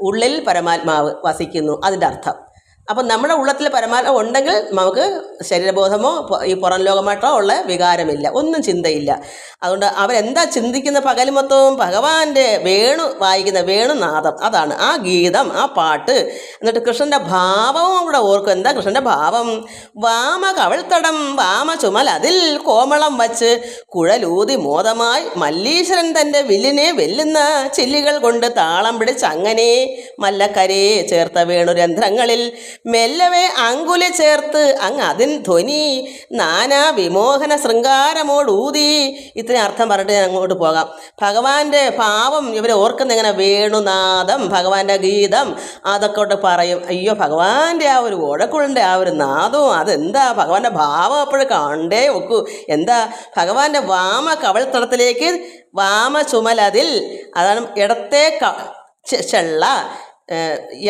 ഉള്ളിൽ പരമാത്മാവ് വസിക്കുന്നു, അതിൻ്റെ അർത്ഥം. അപ്പം നമ്മുടെ ഉള്ളത്തിൽ പരമാത്മാവ് ഉണ്ടെങ്കിൽ നമുക്ക് ശരീരബോധമോ ഈ പുറം ലോകമായിട്ടോ ഉള്ള വികാരമില്ല, ഒന്നും ചിന്തയില്ല. അതുകൊണ്ട് അവരെന്താ ചിന്തിക്കുന്ന പകൽ മൊത്തവും? ഭഗവാന്റെ വായിക്കുന്ന വേണുനാദം, അതാണ് ആ ഗീതം, ആ പാട്ട്. എന്നിട്ട് കൃഷ്ണൻ്റെ ഭാവവും കൂടെ ഓർക്കും. എന്താ കൃഷ്ണൻ്റെ ഭാവം? വാമ കവിൾത്തടം വാമ ചുമൽ അതിൽ കോമളം വച്ച് കുഴലൂതി മോദമായി മല്ലീശ്വരൻ തൻ്റെ വില്ലിനെ വെല്ലുന്ന ചില്ലികൾ കൊണ്ട് താളം പിടിച്ച് അങ്ങനെ മല്ലക്കരയെ ചേർത്ത വേണുരന്ധ്രങ്ങളിൽ മെല്ലവേ അങ്കുലി ചേർത്ത് അങ്ങ് അതിൻ ധ്വനി നാനാ വിമോഹന ശൃംഗാരമോടൂതി. ഇത്രയും അർത്ഥം പറഞ്ഞിട്ട് ഞാൻ അങ്ങോട്ട് പോകാം. ഭഗവാന്റെ ഭാവം ഇവരെ ഓർക്കുന്ന എങ്ങനെ? വേണുനാദം, ഭഗവാന്റെ ഗീതം, അതൊക്കെ പറയും. അയ്യോ ഭഗവാന്റെ ആ ഒരു ഓടക്കുഴലിൻ്റെ ആ ഒരു നാദവും അതെന്താ? ഭഗവാന്റെ ഭാവം എപ്പോഴും കണ്ടേ വെക്കൂ. എന്താ? ഭഗവാന്റെ വാമ കവൾത്തടത്തിലേക്ക് വാമ ചുമലതിൽ, അതാണ് ഇടത്തെ ചെള്ള,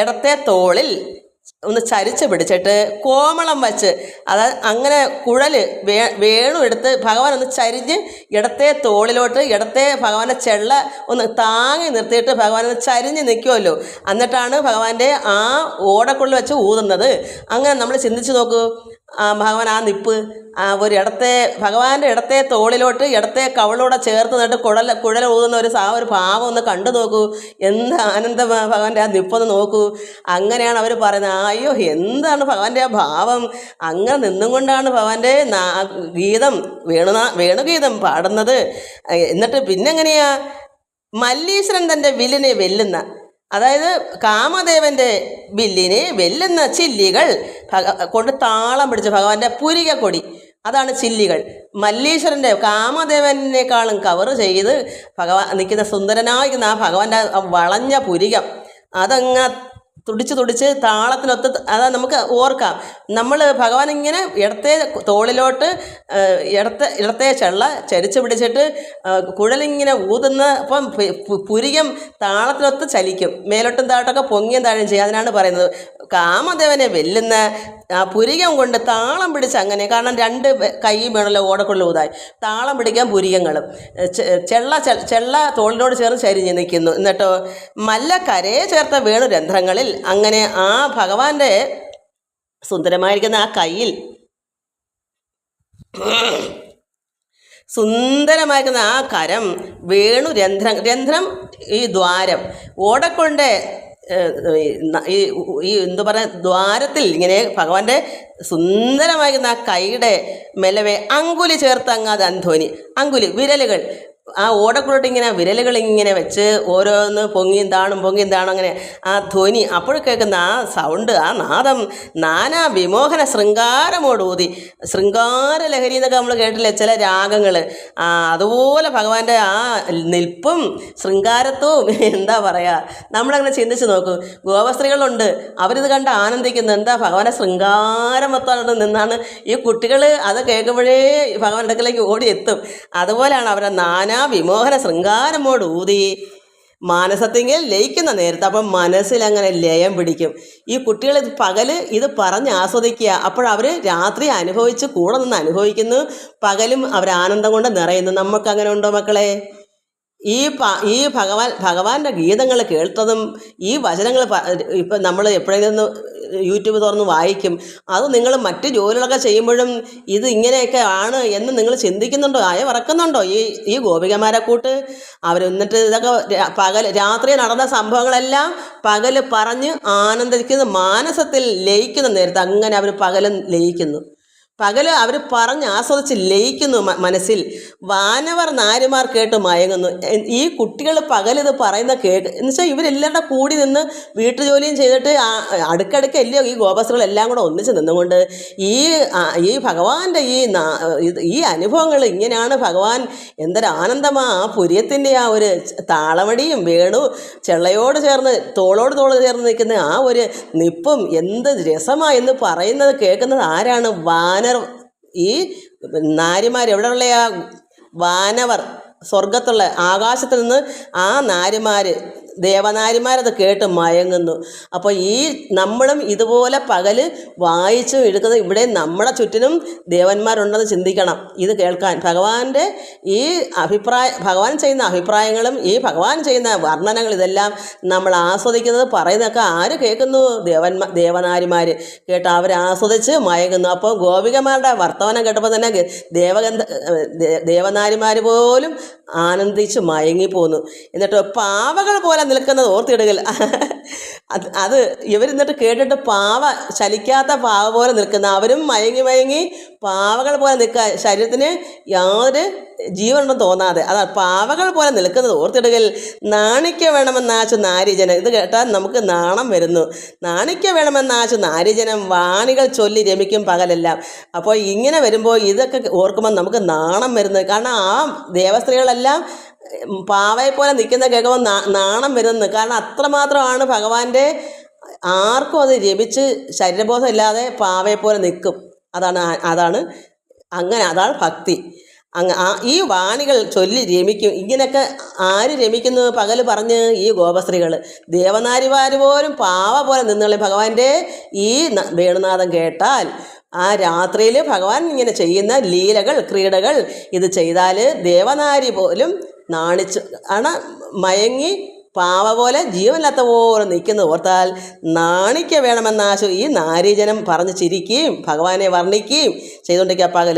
ഇടത്തെ തോളിൽ ഒന്ന് ചരിച്ച് പിടിച്ചിട്ട് കോമളം വച്ച്, അതായത് അങ്ങനെ വേണു എടുത്ത് ഭഗവാൻ ഒന്ന് ചരിഞ്ഞ് ഇടത്തെ തോളിലോട്ട് ഇടത്തെ ഭഗവാന്റെ ചെള്ള ഒന്ന് താങ്ങി നിർത്തിയിട്ട് ഭഗവാൻ ഒന്ന് ചരിഞ്ഞ് നിൽക്കുമല്ലോ. എന്നിട്ടാണ് ഭഗവാന്റെ ആ ഓടക്കുള്ളിൽ വെച്ച് ഊതുന്നത്. അങ്ങനെ നമ്മൾ ചിന്തിച്ച് നോക്കൂ. ഭഗവാൻ ആ നിപ്പ് ഒരു ഭഗവാന്റെ ഇടത്തെ തോളിലോട്ട് ഇടത്തെ കവളോടെ ചേർത്ത് നിന്നിട്ട് കുഴൽ ഊതുന്ന ഒരു ഭാവം ഒന്ന് കണ്ടു നോക്കൂ. എന്ത് ആനന്ദം ഭഗവാന്റെ ആ നിപ്പൊന്ന് നോക്കൂ. അങ്ങനെയാണ് അവർ പറയുന്നത്. അയ്യോ എന്താണ് ഭഗവാന്റെ ആ ഭാവം! അങ്ങനെ നിന്നും കൊണ്ടാണ് ഭഗവാന്റെ ഗീതം വേണുഗീതം പാടുന്നത്. എന്നിട്ട് പിന്നെങ്ങനെയാ? മല്ലീശ്വരൻ തൻ്റെ വില്ലിനെ വെല്ലുന്ന. അതായത് കാമദേവൻ്റെ വില്ലിനെ വെല്ലുന്ന ചില്ലികൾ കൊണ്ട് താളം പിടിച്ച ഭഗവാന്റെ പുരികക്കൊടി, അതാണ് ചില്ലികൾ. മല്ലീശ്വരൻ്റെ കാമദേവനേക്കാളും കവർ ചെയ്ത് നിൽക്കുന്ന സുന്ദരനായിരിക്കുന്ന ആ ഭഗവാന്റെ വളഞ്ഞ പുരികം അതങ്ങ് തുടിച്ച് താളത്തിനൊത്ത്, അതാ നമുക്ക് ഓർക്കാം. നമ്മൾ ഭഗവാൻ ഇങ്ങനെ ഇടത്തെ തോളിലോട്ട് ഇടത്തെ ചെള്ള ചരിച്ച് പിടിച്ചിട്ട് കുഴലിങ്ങനെ ഊതുന്ന അപ്പം പുരികം താളത്തിനൊത്ത് ചലിക്കും, മേലോട്ടും താഴോട്ടൊക്കെ പൊങ്ങിയും താഴെയും ചെയ്യും. അതിനാണ് പറയുന്നത് കാമദേവനെ വെല്ലുന്ന ആ പുരികം കൊണ്ട് താളം പിടിച്ച് അങ്ങനെ. കാരണം രണ്ട് കൈയും വേണമല്ലോ ഓടക്കുള്ള ഊതായി, താളം പിടിക്കാൻ പുരികങ്ങളും. ചെള്ള തോളിനോട് ചേർന്ന് ചരിഞ്ഞ് നിൽക്കുന്നു. എന്നിട്ടോ മല്ലക്കരയെ ചേർത്ത വേണുരന്ധ്രങ്ങളിൽ അങ്ങനെ ആ ഭഗവാന്റെ സുന്ദരമായിരിക്കുന്ന ആ കയ്യിൽ സുന്ദരമായിരിക്കുന്ന ആ കരം രന്ധ്രം ഈ ദ്വാരം ഓടക്കൊണ്ട് ഈ എന്താ പറയുക ദ്വാരത്തിൽ ഇങ്ങനെ ഭഗവാന്റെ സുന്ദരമായിരിക്കുന്ന ആ കൈയുടെ മെലവെ അങ്കുലി ചേർത്ത് അങ്ങാതെ അന്ധോനി അങ്കുലി വിരലുകൾ ആ ഓടക്കുള്ളോട്ട് ഇങ്ങനെ വിരലുകൾ ഇങ്ങനെ വെച്ച് ഓരോന്ന് പൊങ്ങിയും താണും അങ്ങനെ ആ ധ്വനി അപ്പോൾ കേൾക്കുന്ന ആ സൗണ്ട്, ആ നാദം നാനാ വിമോഹന ശൃംഗാരമോടൂതി. ശൃംഗാര ലഹരി എന്നൊക്കെ നമ്മൾ കേട്ടില്ലേ ചില രാഗങ്ങൾ, അതുപോലെ ഭഗവാന്റെ ആ നിൽപ്പും ശൃംഗാരത്വവും എന്താ പറയുക. നമ്മളങ്ങനെ ചിന്തിച്ച് നോക്കൂ. ഗോപസ്ത്രീകളുണ്ട്, അവരിത് കണ്ട് ആനന്ദിക്കുന്നു. എന്താ ഭഗവാന്റെ ശൃംഗാരമൊത്തോടെ നിന്നാണ് ഈ കുട്ടികൾ അത് കേൾക്കുമ്പോഴേ ഭഗവാന്റെ അടുക്കലേക്ക് ഓടിയെത്തും. അതുപോലെയാണ് അവരുടെ നാനാ വിമോഹന ശൃംഗാരമോട് ഊതി മാനസത്തിങ്കിൽ ലയിക്കുന്ന നേരത്ത്. അപ്പം മനസ്സിലങ്ങനെ ലയം പിടിക്കും. ഈ കുട്ടികൾ പകൽ ഇത് പറഞ്ഞ് ആസ്വദിക്കുക, അപ്പോഴവർ രാത്രി അനുഭവിച്ച് കൂടെ നിന്ന് അനുഭവിക്കുന്നു, പകലും അവർ ആനന്ദം കൊണ്ട് നിറയുന്നു. നമുക്കങ്ങനെ ഉണ്ടോ മക്കളെ? ഈ ഭഗവാന്റെ ഗീതങ്ങൾ കേൾത്തതും ഈ വചനങ്ങൾ ഇപ്പം നമ്മൾ എപ്പോഴെങ്കിലും യൂട്യൂബ് തുറന്ന് വായിക്കും. അത് നിങ്ങൾ മറ്റ് ജോലികളൊക്കെ ചെയ്യുമ്പോഴും ഇത് ഇങ്ങനെയൊക്കെ ആണ് എന്ന് നിങ്ങൾ ചിന്തിക്കുന്നുണ്ടോ? വറക്കുന്നുണ്ടോ? ഈ ഗോപികമാരെ കൂട്ട് അവർ എന്നിട്ട് ഇതൊക്കെ രാത്രി നടന്ന സംഭവങ്ങളെല്ലാം പകൽ പറഞ്ഞ് ആനന്ദിക്കുന്ന മാനസത്തിൽ ലയിക്കുന്ന നേരത്ത് അങ്ങനെ അവർ പകലും ലയിക്കുന്നു. പകൽ അവർ പറഞ്ഞ് ആസ്വദിച്ച് ലയിക്കുന്നു മനസ്സിൽ. വാനവർ നാരിമാർ കേട്ട് മയങ്ങുന്നു. ഈ കുട്ടികൾ പകലിത് പറയുന്ന കേട്ട് എന്ന് വെച്ചാൽ ഇവരെല്ലാവരുടെ കൂടി നിന്ന് വീട്ടുജോലിയും ചെയ്തിട്ട് അടുക്കടുക്കല്ലയോ ഈ ഗോപസ്ത്രീകളെല്ലാം കൂടെ ഒന്നിച്ച് നിന്നുകൊണ്ട് ഈ ഭഗവാന്റെ ഈ അനുഭവങ്ങൾ ഇങ്ങനെയാണ്. ഭഗവാൻ എന്തൊരാനന്ദമാ ആ പുരിയത്തിൻ്റെ ആ ഒരു താളമടിയും വേണു ചെള്ളയോട് ചേർന്ന് തോളോട് ചേർന്ന് നിൽക്കുന്ന ആ ഒരു നിപ്പും എന്ത് രസമാ എന്ന് പറയുന്നത് കേൾക്കുന്നത് ആരാണ്? ഈ നാരിമാർ എവിടെയുള്ള ആ വാനവർ സ്വർഗത്തുള്ള ആകാശത്തിൽ നിന്ന് ആ നാരിമാർ ദേവനാരിമാരത് കേട്ട് മയങ്ങുന്നു. അപ്പോൾ നമ്മളും ഇതുപോലെ പകൽ വായിച്ചും എടുക്കുന്നത് ഇവിടെ നമ്മുടെ ചുറ്റിനും ദേവന്മാരുണ്ടെന്ന് ചിന്തിക്കണം. ഇത് കേൾക്കാൻ ഭഗവാന്റെ ഈ ഭഗവാൻ ചെയ്യുന്ന അഭിപ്രായങ്ങളും ഈ ഭഗവാൻ ചെയ്യുന്ന വർണ്ണനകൾ ഇതെല്ലാം നമ്മൾ ആസ്വദിക്കുന്നത് പറയുന്നതൊക്കെ ആര് കേൾക്കുന്നു? ദേവനാരിമാർ കേട്ട് അവർ ആസ്വദിച്ച് മയങ്ങുന്നു. അപ്പോൾ ഗോപികമാരുടെ വർത്തമാനം കേട്ടപ്പോൾ തന്നെ ദേവനാരിമാർ പോലും ആനന്ദിച്ച് മയങ്ങിപ്പോന്നു. എന്നിട്ട് പാവകൾ പോലെ നിൽക്കുന്നത് ഓർത്തിടുകൽ അത് ഇവരെന്നിട്ട് കേട്ടിട്ട് ചലിക്കാത്ത പാവ പോലെ നിൽക്കുന്ന അവരും മയങ്ങി പാവകൾ പോലെ നിൽക്കുക, ശരീരത്തിന് യാതൊരു ജീവനുണ്ടെന്ന് തോന്നാതെ അതാണ് പാവകൾ പോലെ നിൽക്കുന്നത് ഓർത്തിടുകൽ. നാണിക്ക വേണമെന്നാച്ചു നാരിജനം. ഇത് കേട്ടാൽ നമുക്ക് നാണം വരുന്നു. നാണിക്ക വേണമെന്നാച്ചു നാരിജനം വാണികൾ ചൊല്ലി രമിക്കും പകലെല്ലാം. അപ്പോൾ ഇങ്ങനെ വരുമ്പോൾ ഇതൊക്കെ ഓർക്കുമ്പോൾ നമുക്ക് നാണം വരുന്നത്. കാരണം ആ ദേവസ്ത്രീകളെല്ലാം പാവയെ പോലെ നിൽക്കുന്ന കേൾക്കുമ്പോൾ നാണം വരുന്നത്. കാരണം അത്രമാത്രമാണ് ഭഗവാന്റെ ആർക്കും അത് രമിച്ച് ശരീരബോധം ഇല്ലാതെ പാവയെ പോലെ നിൽക്കും. അതാണ് ഭക്തി. ഈ വാണികൾ ചൊല്ലി രമിക്കും. ഇങ്ങനെയൊക്കെ ആര് രമിക്കുന്നു? പകൽ പറഞ്ഞ് ഈ ഗോപസ്ത്രീകൾ ദേവനാരിമാർ പോലും പാവ പോലെ നിന്നുള്ളി ഭഗവാന്റെ ഈ വേണുനാഥം കേട്ടാൽ ആ രാത്രിയിൽ ഭഗവാൻ ഇങ്ങനെ ചെയ്യുന്ന ലീലകൾ ക്രീഡകൾ ഇത് ചെയ്താൽ ദേവനാരി പോലും നാണിച്ച് മയങ്ങി പാവ പോലെ ജീവനില്ലാത്ത പോലെ നിൽക്കുന്നത് ഓർത്താൽ നാണിക്ക വേണമെന്നാശു ഈ നാരീജനം പറഞ്ഞ് ചിരിക്കുകയും ഭഗവാനെ വർണ്ണിക്കുകയും ചെയ്തുകൊണ്ടിരിക്കുക പകൽ.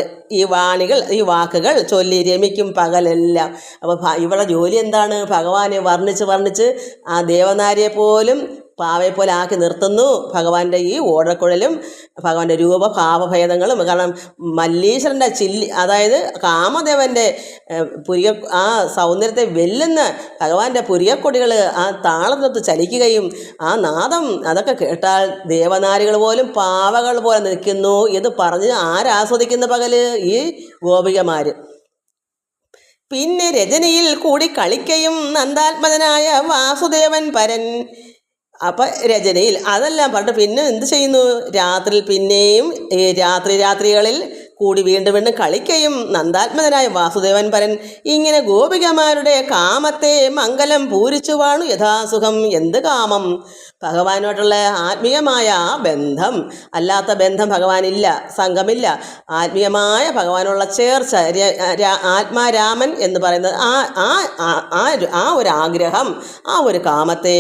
ഈ വാക്കുകൾ ചൊല്ലി രമിക്കും പകലെല്ലാം. അപ്പോൾ ഇവളുടെ ജോലി എന്താണ്? ഭഗവാനെ വർണ്ണിച്ച് ആ ദേവനാരിയെ പോലും പാവയെ പോലെ ആക്കി നിർത്തുന്നു ഭഗവാന്റെ ഈ ഓടക്കുഴലും ഭഗവാന്റെ രൂപഭാവഭേദങ്ങളും. കാരണം മല്ലീശ്വരൻ്റെ അതായത് കാമദേവൻ്റെ ആ സൗന്ദര്യത്തെ വെല്ലുന്ന ഭഗവാന്റെ പുരികക്കൊടികൾ ആ താളത്തൊത്ത് ചലിക്കുകയും ആ നാദം അതൊക്കെ കേട്ടാൽ ദേവനാരികൾ പോലും പാവകൾ പോലെ നിൽക്കുന്നു എന്ന് പറഞ്ഞ് ആരാസ്വദിക്കുന്ന പകല് ഈ ഗോപികമാർ. പിന്നെ രജനിയിൽ കൂടി കളിക്കയും നന്ദാത്മജനായ വാസുദേവൻ പരൻ. അപ്പം രചനയിൽ അതെല്ലാം പറഞ്ഞിട്ട് പിന്നെ എന്ത് ചെയ്യുന്നു? രാത്രിയിൽ പിന്നെയും രാത്രികളിൽ കൂടി വീണ്ടും വീണ്ടും കളിക്കയും നന്ദാത്മജനായ വാസുദേവൻ പരൻ. ഇങ്ങനെ ഗോപികമാരുടെ കാമത്തെ മംഗലം പൂരിച്ചു വാണു യഥാസുഖം. എന്ത് കാമം? ഭഗവാനുമായിട്ടുള്ള ആത്മീയമായ ആ ബന്ധം. അല്ലാത്ത ബന്ധം ഭഗവാനില്ല, സംഘമില്ല. ആത്മീയമായ ഭഗവാനുള്ള ചേർച്ച, ആത്മാരാമൻ എന്ന് പറയുന്നത് ആ ഒരു ആഗ്രഹം, ആ ഒരു കാമത്തെ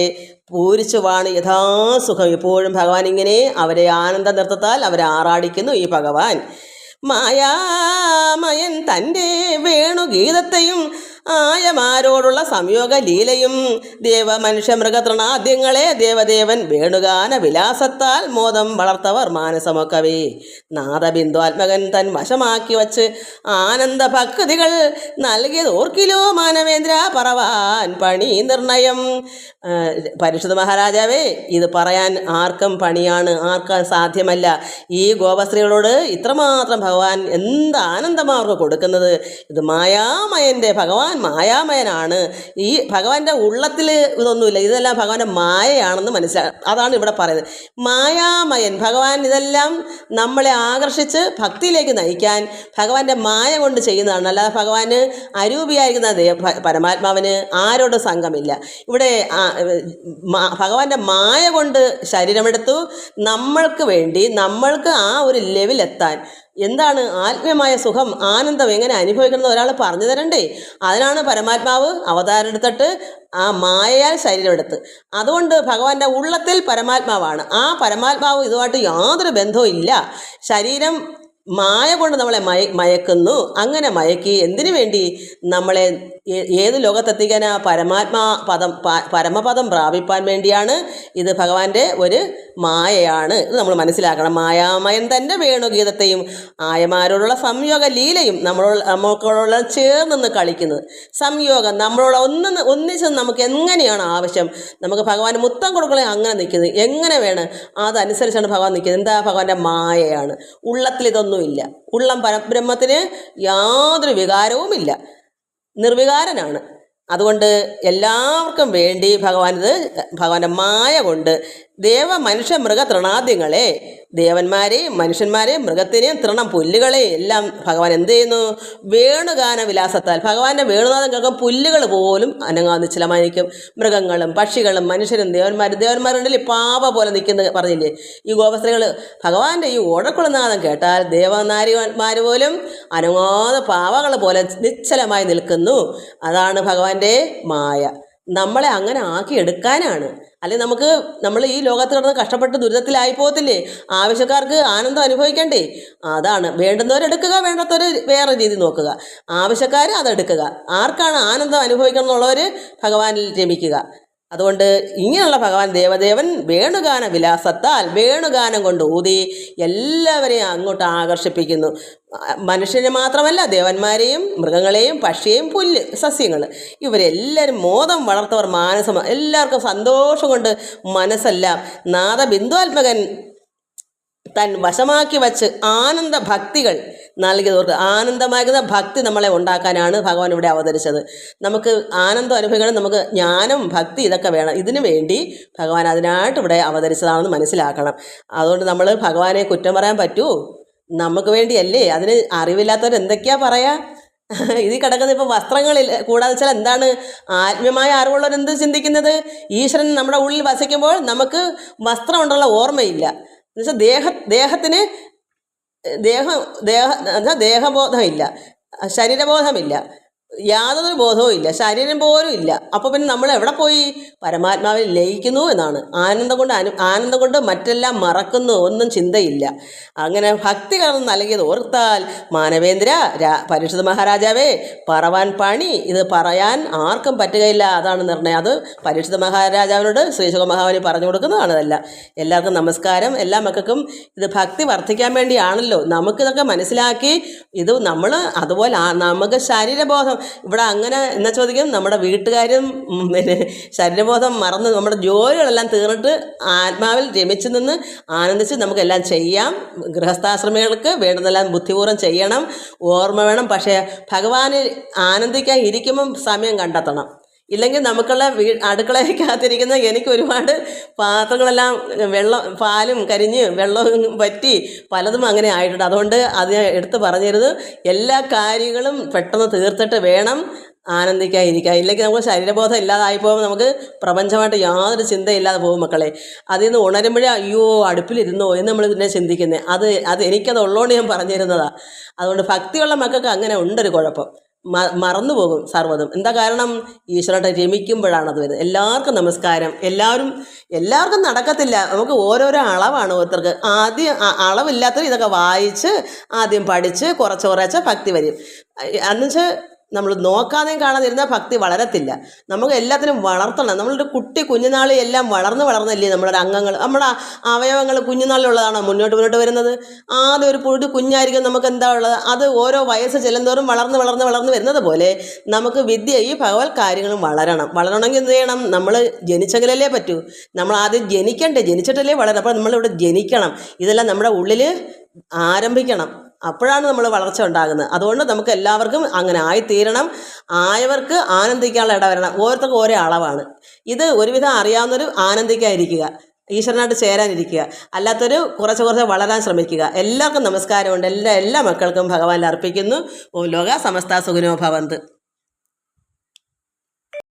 പൂരിച്ചുവാണ് യഥാസുഖം. ഇപ്പോഴും ഭഗവാൻ ഇങ്ങനെ അവരെ ആനന്ദ നൃത്തത്താൽ അവരെ ആറാടിക്കുന്നു ഈ ഭഗവാൻ. മായാമയൻ തൻ്റെ വേണുഗീതത്തെയും ആയമാരോടുള്ള സംയോഗ ലീലയും ദേവമനുഷ്യ മൃഗതൃണാദ്യങ്ങളെ ദേവദേവൻ വേണുഗാന വിലാസത്താൽ മോദം വളർത്തവർ മാനസമൊക്കവേ. നാദബിന്ദുആത്മകൻ തൻ വശമാക്കി വച്ച് ആനന്ദ ഭക്തികൾ നൽകിയത് ഓർക്കിലോ മാനവേന്ദ്ര പറവാൻ പണി നിർണയം. പരിശുദ്ധ മഹാരാജാവേ, ഇത് പറയാൻ ആർക്കും പണിയാണ്, ആർക്കും സാധ്യമല്ല. ഈ ഗോപസ്ത്രീകളോട് ഇത്രമാത്രം ഭഗവാൻ എന്ത് ആനന്ദമാണ് അവർക്ക് കൊടുക്കുന്നത്. ഇത് മായാമയൻ്റെ ഭഗവാൻ മായാമയനാണ്. ഈ ഭഗവാന്റെ ഉള്ളത്തിൽ ഇതൊന്നുമില്ല, ഇതെല്ലാം ഭഗവാന്റെ മായയാണെന്ന് അതാണ് ഇവിടെ പറയുന്നത്. മായാമയൻ ഭഗവാൻ ഇതെല്ലാം നമ്മളെ ആകർഷിച്ച് ഭക്തിയിലേക്ക് നയിക്കാൻ ഭഗവാന്റെ മായ കൊണ്ട് ചെയ്യുന്നതാണ്. അല്ലാതെ ഭഗവാന് അരൂപിയായിരിക്കുന്ന പരമാത്മാവിന് ആരോടും സംഘമില്ല. ഇവിടെ ഭഗവാന്റെ മായ കൊണ്ട് ശരീരമെടുത്തു നമ്മൾക്ക് വേണ്ടി, നമ്മൾക്ക് ആ ഒരു ലെവലെത്താൻ. എന്താണ് ആത്മീയമായ സുഖം, ആനന്ദം എങ്ങനെ അനുഭവിക്കണമെന്ന് ഒരാൾ പറഞ്ഞു തരണ്ടേ? അതിനാണ് പരമാത്മാവ് അവതാരം എടുത്തിട്ട് ആ മായയാൽ ശരീരമെടുത്ത്. അതുകൊണ്ട് ഭഗവാന്റെ ഉള്ളത്തിൽ പരമാത്മാവാണ്. ആ പരമാത്മാവ് ഇതുമായിട്ട് യാതൊരു ബന്ധവും ഇല്ല. ശരീരം മായ കൊണ്ട് നമ്മളെ മയക്കുന്നു. അങ്ങനെ മയക്കി എന്തിനു വേണ്ടി? നമ്മളെ ഏത് ലോകത്തെത്തിക്കാനാ? പരമപദം പ്രാപിപ്പാൻ വേണ്ടിയാണ്. ഇത് ഭഗവാന്റെ ഒരു മായയാണ്. ഇത് നമ്മൾ മനസ്സിലാക്കണം. മായാമയൻ തൻ്റെ വേണുഗീതത്തെയും ആയമാരോടുള്ള സംയോഗ ലീലയും നമ്മൾക്കുള്ള ചേർന്ന് കളിക്കുന്നത്. സംയോഗം നമ്മളോട് ഒന്നിച്ച് നമുക്ക് എങ്ങനെയാണ് ആവശ്യം, നമുക്ക് ഭഗവാന് മുത്തം കൊടുക്കണേ അങ്ങനെ നിൽക്കുന്നത് എങ്ങനെ വേണം, അതനുസരിച്ചാണ് ഭഗവാൻ നിൽക്കുന്നത്. എന്താ? ഭഗവാന്റെ മായയാണ്. ഉള്ളത്തിൽ ഇതൊന്നുമില്ല. ഉള്ളം പരബ്രഹ്മത്തിന് യാതൊരു വികാരവുമില്ല, നിർവികാരനാണ്. അതുകൊണ്ട് എല്ലാവർക്കും വേണ്ടി ഭഗവാന്റെ മായ കൊണ്ട് മനുഷ്യ മൃഗ തൃണാദ്യങ്ങളെ, ദേവന്മാരെയും മനുഷ്യന്മാരെയും മൃഗത്തിനെയും തൃണം പുല്ലുകളെയും എല്ലാം ഭഗവാൻ എന്ത് ചെയ്യുന്നു? വേണുഗാന വിലാസത്താൽ. ഭഗവാന്റെ വേണുനാഥം കേൾക്കാൻ പുല്ലുകൾ പോലും അനങ്ങാതെ നിശ്ചലമായിരിക്കും. മൃഗങ്ങളും പക്ഷികളും മനുഷ്യരും ദേവന്മാരുണ്ടല്ലേ പാവ പോലെ നിൽക്കുന്നത് പറഞ്ഞില്ലേ ഈ ഗോപസ്ത്രീകൾ. ഭഗവാന്റെ ഈ ഓടക്കുളനാഥം കേട്ടാൽ ദേവനാരിമാർ പോലും അനങ്ങാതെ പാവകൾ പോലെ നിശ്ചലമായി നിൽക്കുന്നു. അതാണ് ഭഗവാന്റെ മായ. നമ്മളെ അങ്ങനെ ആക്കിയെടുക്കാനാണ്. അല്ലെങ്കിൽ നമ്മൾ ഈ ലോകത്ത് കിടന്ന് കഷ്ടപ്പെട്ട് ദുരിതത്തിലായി പോകത്തില്ലേ? ആവശ്യക്കാർക്ക് ആനന്ദം അനുഭവിക്കണ്ടേ? അതാണ് വേണ്ടുന്നവരെടുക്കുക, വേണ്ടാത്തവർ വേറെ രീതി നോക്കുക. ആവശ്യക്കാർ അതെടുക്കുക. ആർക്കാണ് ആനന്ദം അനുഭവിക്കണം എന്നുള്ളവർ ഭഗവാനിൽ രമിക്കുക. അതുകൊണ്ട് ഇങ്ങനെയുള്ള ഭഗവാൻ ദേവദേവൻ വേണുഗാന വിലാസത്താൽ വേണുഗാനം കൊണ്ട് ഊതി എല്ലാവരെയും അങ്ങോട്ട് ആകർഷിപ്പിക്കുന്നു. മനുഷ്യനെ മാത്രമല്ല, ദേവന്മാരെയും മൃഗങ്ങളെയും പക്ഷിയെയും പുല്ല് സസ്യങ്ങൾ ഇവരെല്ലാവരും മോദം വളർത്തവർ മാനസം. എല്ലാവർക്കും സന്തോഷം കൊണ്ട് മനസ്സെല്ലാം നാദബിന്ദുആത്മകൻ തൻ വശമാക്കി വച്ച് ആനന്ദ ഭക്തികൾ നൽകിയവർക്ക് ആനന്ദമാകുന്ന ഭക്തി നമ്മളെ ഉണ്ടാക്കാനാണ് ഭഗവാൻ ഇവിടെ അവതരിച്ചത്. നമുക്ക് ആനന്ദം അനുഭവിക്കണം, നമുക്ക് ജ്ഞാനം ഭക്തി ഇതൊക്കെ വേണം. ഇതിനു വേണ്ടി ഭഗവാൻ അതിനായിട്ട് ഇവിടെ അവതരിച്ചതാണെന്ന് മനസ്സിലാക്കണം. അതുകൊണ്ട് നമ്മൾ ഭഗവാനെ കുറ്റം പറയാൻ പറ്റുമോ? നമുക്ക് വേണ്ടിയല്ലേ. അതിന് അറിവില്ലാത്തവർ എന്തൊക്കെയാ പറയാ? ഇത് കിടക്കുന്ന ഇപ്പോൾ വസ്ത്രങ്ങളിൽ കൂടാതെ വെച്ചാൽ എന്താണ് ആത്മീയമായ അറിവുള്ളവർ എന്ത് ചിന്തിക്കുന്നത്? ഈശ്വരൻ നമ്മുടെ ഉള്ളിൽ വസിക്കുമ്പോൾ നമുക്ക് വസ്ത്രം ഉണ്ടുള്ള ഓർമ്മയില്ല. എന്നുവെച്ചാൽ ദേഹത്തിന് ദേഹബോധമില്ല, ശരീരബോധമില്ല. യാതൊരു ബോധവും ഇല്ല, ശരീരം പോലും ഇല്ല. അപ്പോൾ പിന്നെ നമ്മൾ എവിടെ പോയി? പരമാത്മാവിൽ ലയിക്കുന്നു എന്നാണ്. ആനന്ദം കൊണ്ട് മറ്റെല്ലാം മറക്കുന്നു, ഒന്നും ചിന്തയില്ല. അങ്ങനെ ഭക്തി കലർന്ന് നൽകിയത് ഓർത്താൽ മാനവേന്ദ്ര പരീക്ഷിത് മഹാരാജാവേ, പറവാൻ പണി ഇത് പറയാൻ ആർക്കും പറ്റുകയില്ല. അതാണ് നിർണയം. അത് പരീക്ഷിത് മഹാരാജാവിനോട് ശ്രീശുക മഹാമുനി പറഞ്ഞു കൊടുക്കുന്നതാണ്. അതല്ല. എല്ലാവർക്കും നമസ്കാരം. എല്ലാ മക്കൾക്കും ഇത് ഭക്തി വർദ്ധിക്കാൻ വേണ്ടിയാണല്ലോ. നമുക്കിതൊക്കെ മനസ്സിലാക്കി ഇത് നമ്മൾ അതുപോലെ നമുക്ക് ശരീരബോധം ഇവിടെ അങ്ങനെ എന്നാ ചോദിക്കും, നമ്മുടെ വീട്ടുകാരും പിന്നെ ശരീരബോധം മറന്ന് നമ്മുടെ ജോലികളെല്ലാം തീർന്നിട്ട് ആത്മാവിൽ രമിച്ച് നിന്ന് ആനന്ദിച്ച് നമുക്കെല്ലാം ചെയ്യാം. ഗൃഹസ്ഥാശ്രമികൾക്ക് വേണ്ടതെല്ലാം ബുദ്ധിപൂർവ്വം ചെയ്യണം, ഓർമ്മ വേണം. പക്ഷേ ഭഗവാന് ആനന്ദിക്കാൻ ഇരിക്കുമ്പം സമയം കണ്ടെത്തണം. ഇല്ലെങ്കിൽ നമുക്കുള്ള അടുക്കളയ്ക്കകത്തിരിക്കുന്ന എനിക്ക് ഒരുപാട് പാത്രങ്ങളെല്ലാം പാലും കരിഞ്ഞ് വെള്ളവും വറ്റി പലതും അങ്ങനെ ആയിട്ടുണ്ട്. അതുകൊണ്ട് അത് ഞാൻ എടുത്ത് പറഞ്ഞിരുന്നത് എല്ലാ കാര്യങ്ങളും പെട്ടെന്ന് തീർത്തിട്ട് വേണം ആനന്ദിക്കാതിരിക്കുക. ഇല്ലെങ്കിൽ നമുക്ക് ശരീരബോധം ഇല്ലാതായിപ്പോകുമ്പോൾ നമുക്ക് പ്രപഞ്ചമായിട്ട് യാതൊരു ചിന്തയില്ലാതെ പോകും മക്കളെ. അതിൽ നിന്ന് ഉണരുമ്പോഴേ അയ്യോ അടുപ്പിലിരുന്നോ എന്ന് നമ്മൾ പിന്നെ ചിന്തിക്കുന്നത്. അത് എനിക്കത് ഉള്ളതുകൊണ്ട് ഞാൻ പറഞ്ഞിരുന്നതാണ്. അതുകൊണ്ട് ഭക്തിയുള്ള മക്കൾക്ക് അങ്ങനെ ഉണ്ടൊരു കുഴപ്പം, മറന്നു പോകും സർവ്വതും. എന്താ കാരണം? ഈശ്വരനെ രമിക്കുമ്പോഴാണ് അത് വരുന്നത്. എല്ലാവർക്കും നമസ്കാരം. എല്ലാവർക്കും നടക്കത്തില്ല. നമുക്ക് ഓരോരോ അളവാണ് ഓരോരുത്തർക്ക്. ആദ്യം അളവില്ലാത്തവർ ഇതൊക്കെ വായിച്ച് ആദ്യം പഠിച്ച് കുറച്ച് ഭക്തി വരും. എന്നുവെച്ചാൽ നമ്മൾ നോക്കാതെയും കാണാതിരുന്നാൽ ഭക്തി വളരത്തില്ല. നമുക്ക് എല്ലാത്തിനും വളർത്തണം. നമ്മളൊരു കുഞ്ഞുനാളിൽ എല്ലാം വളർന്നല്ലേ നമ്മുടെ അംഗങ്ങൾ, നമ്മുടെ അവയവങ്ങൾ കുഞ്ഞുനാളിലുള്ളതാണോ മുന്നോട്ട് വരുന്നത്? ആദ്യം ഒരു കുഞ്ഞായിരിക്കും നമുക്ക് എന്താ ഉള്ളത്, അത് ഓരോ വയസ്സ് ചെല്ലുന്തോറും വളർന്ന് വരുന്നത് പോലെ നമുക്ക് വിദ്യ ഈ ഭഗവത് കാര്യങ്ങളും വളരണമെങ്കിൽ എന്ത് ചെയ്യണം? നമ്മൾ ജനിച്ചെങ്കിലല്ലേ പറ്റൂ. നമ്മൾ ആദ്യം ജനിച്ചിട്ടല്ലേ വളരണം. അപ്പോൾ നമ്മളിവിടെ ജനിക്കണം. ഇതെല്ലാം നമ്മുടെ ഉള്ളിൽ ആരംഭിക്കണം. അപ്പോഴാണ് നമ്മൾ വളർച്ച ഉണ്ടാകുന്നത്. അതുകൊണ്ട് നമുക്ക് എല്ലാവർക്കും അങ്ങനെ ആയിത്തീരണം. ആയവർക്ക് ആനന്ദിക്കാനുള്ള ഇടവരണം. ഓരോരുത്തർക്കും ഓരോ അളവാണ്. ഇത് ഒരുവിധം അറിയാവുന്നൊരു ആനന്ദിക്കാതിരിക്കുക, ഈശ്വരനായിട്ട് ചേരാനിരിക്കുക. അല്ലാത്തൊരു കുറച്ച് വളരാൻ ശ്രമിക്കുക. എല്ലാവർക്കും നമസ്കാരമുണ്ട്. എല്ലാ മക്കൾക്കും ഭഗവാനിൽ അർപ്പിക്കുന്നു. ഓം ലോക സമസ്ത സുഖിനോ ഭവന്തു.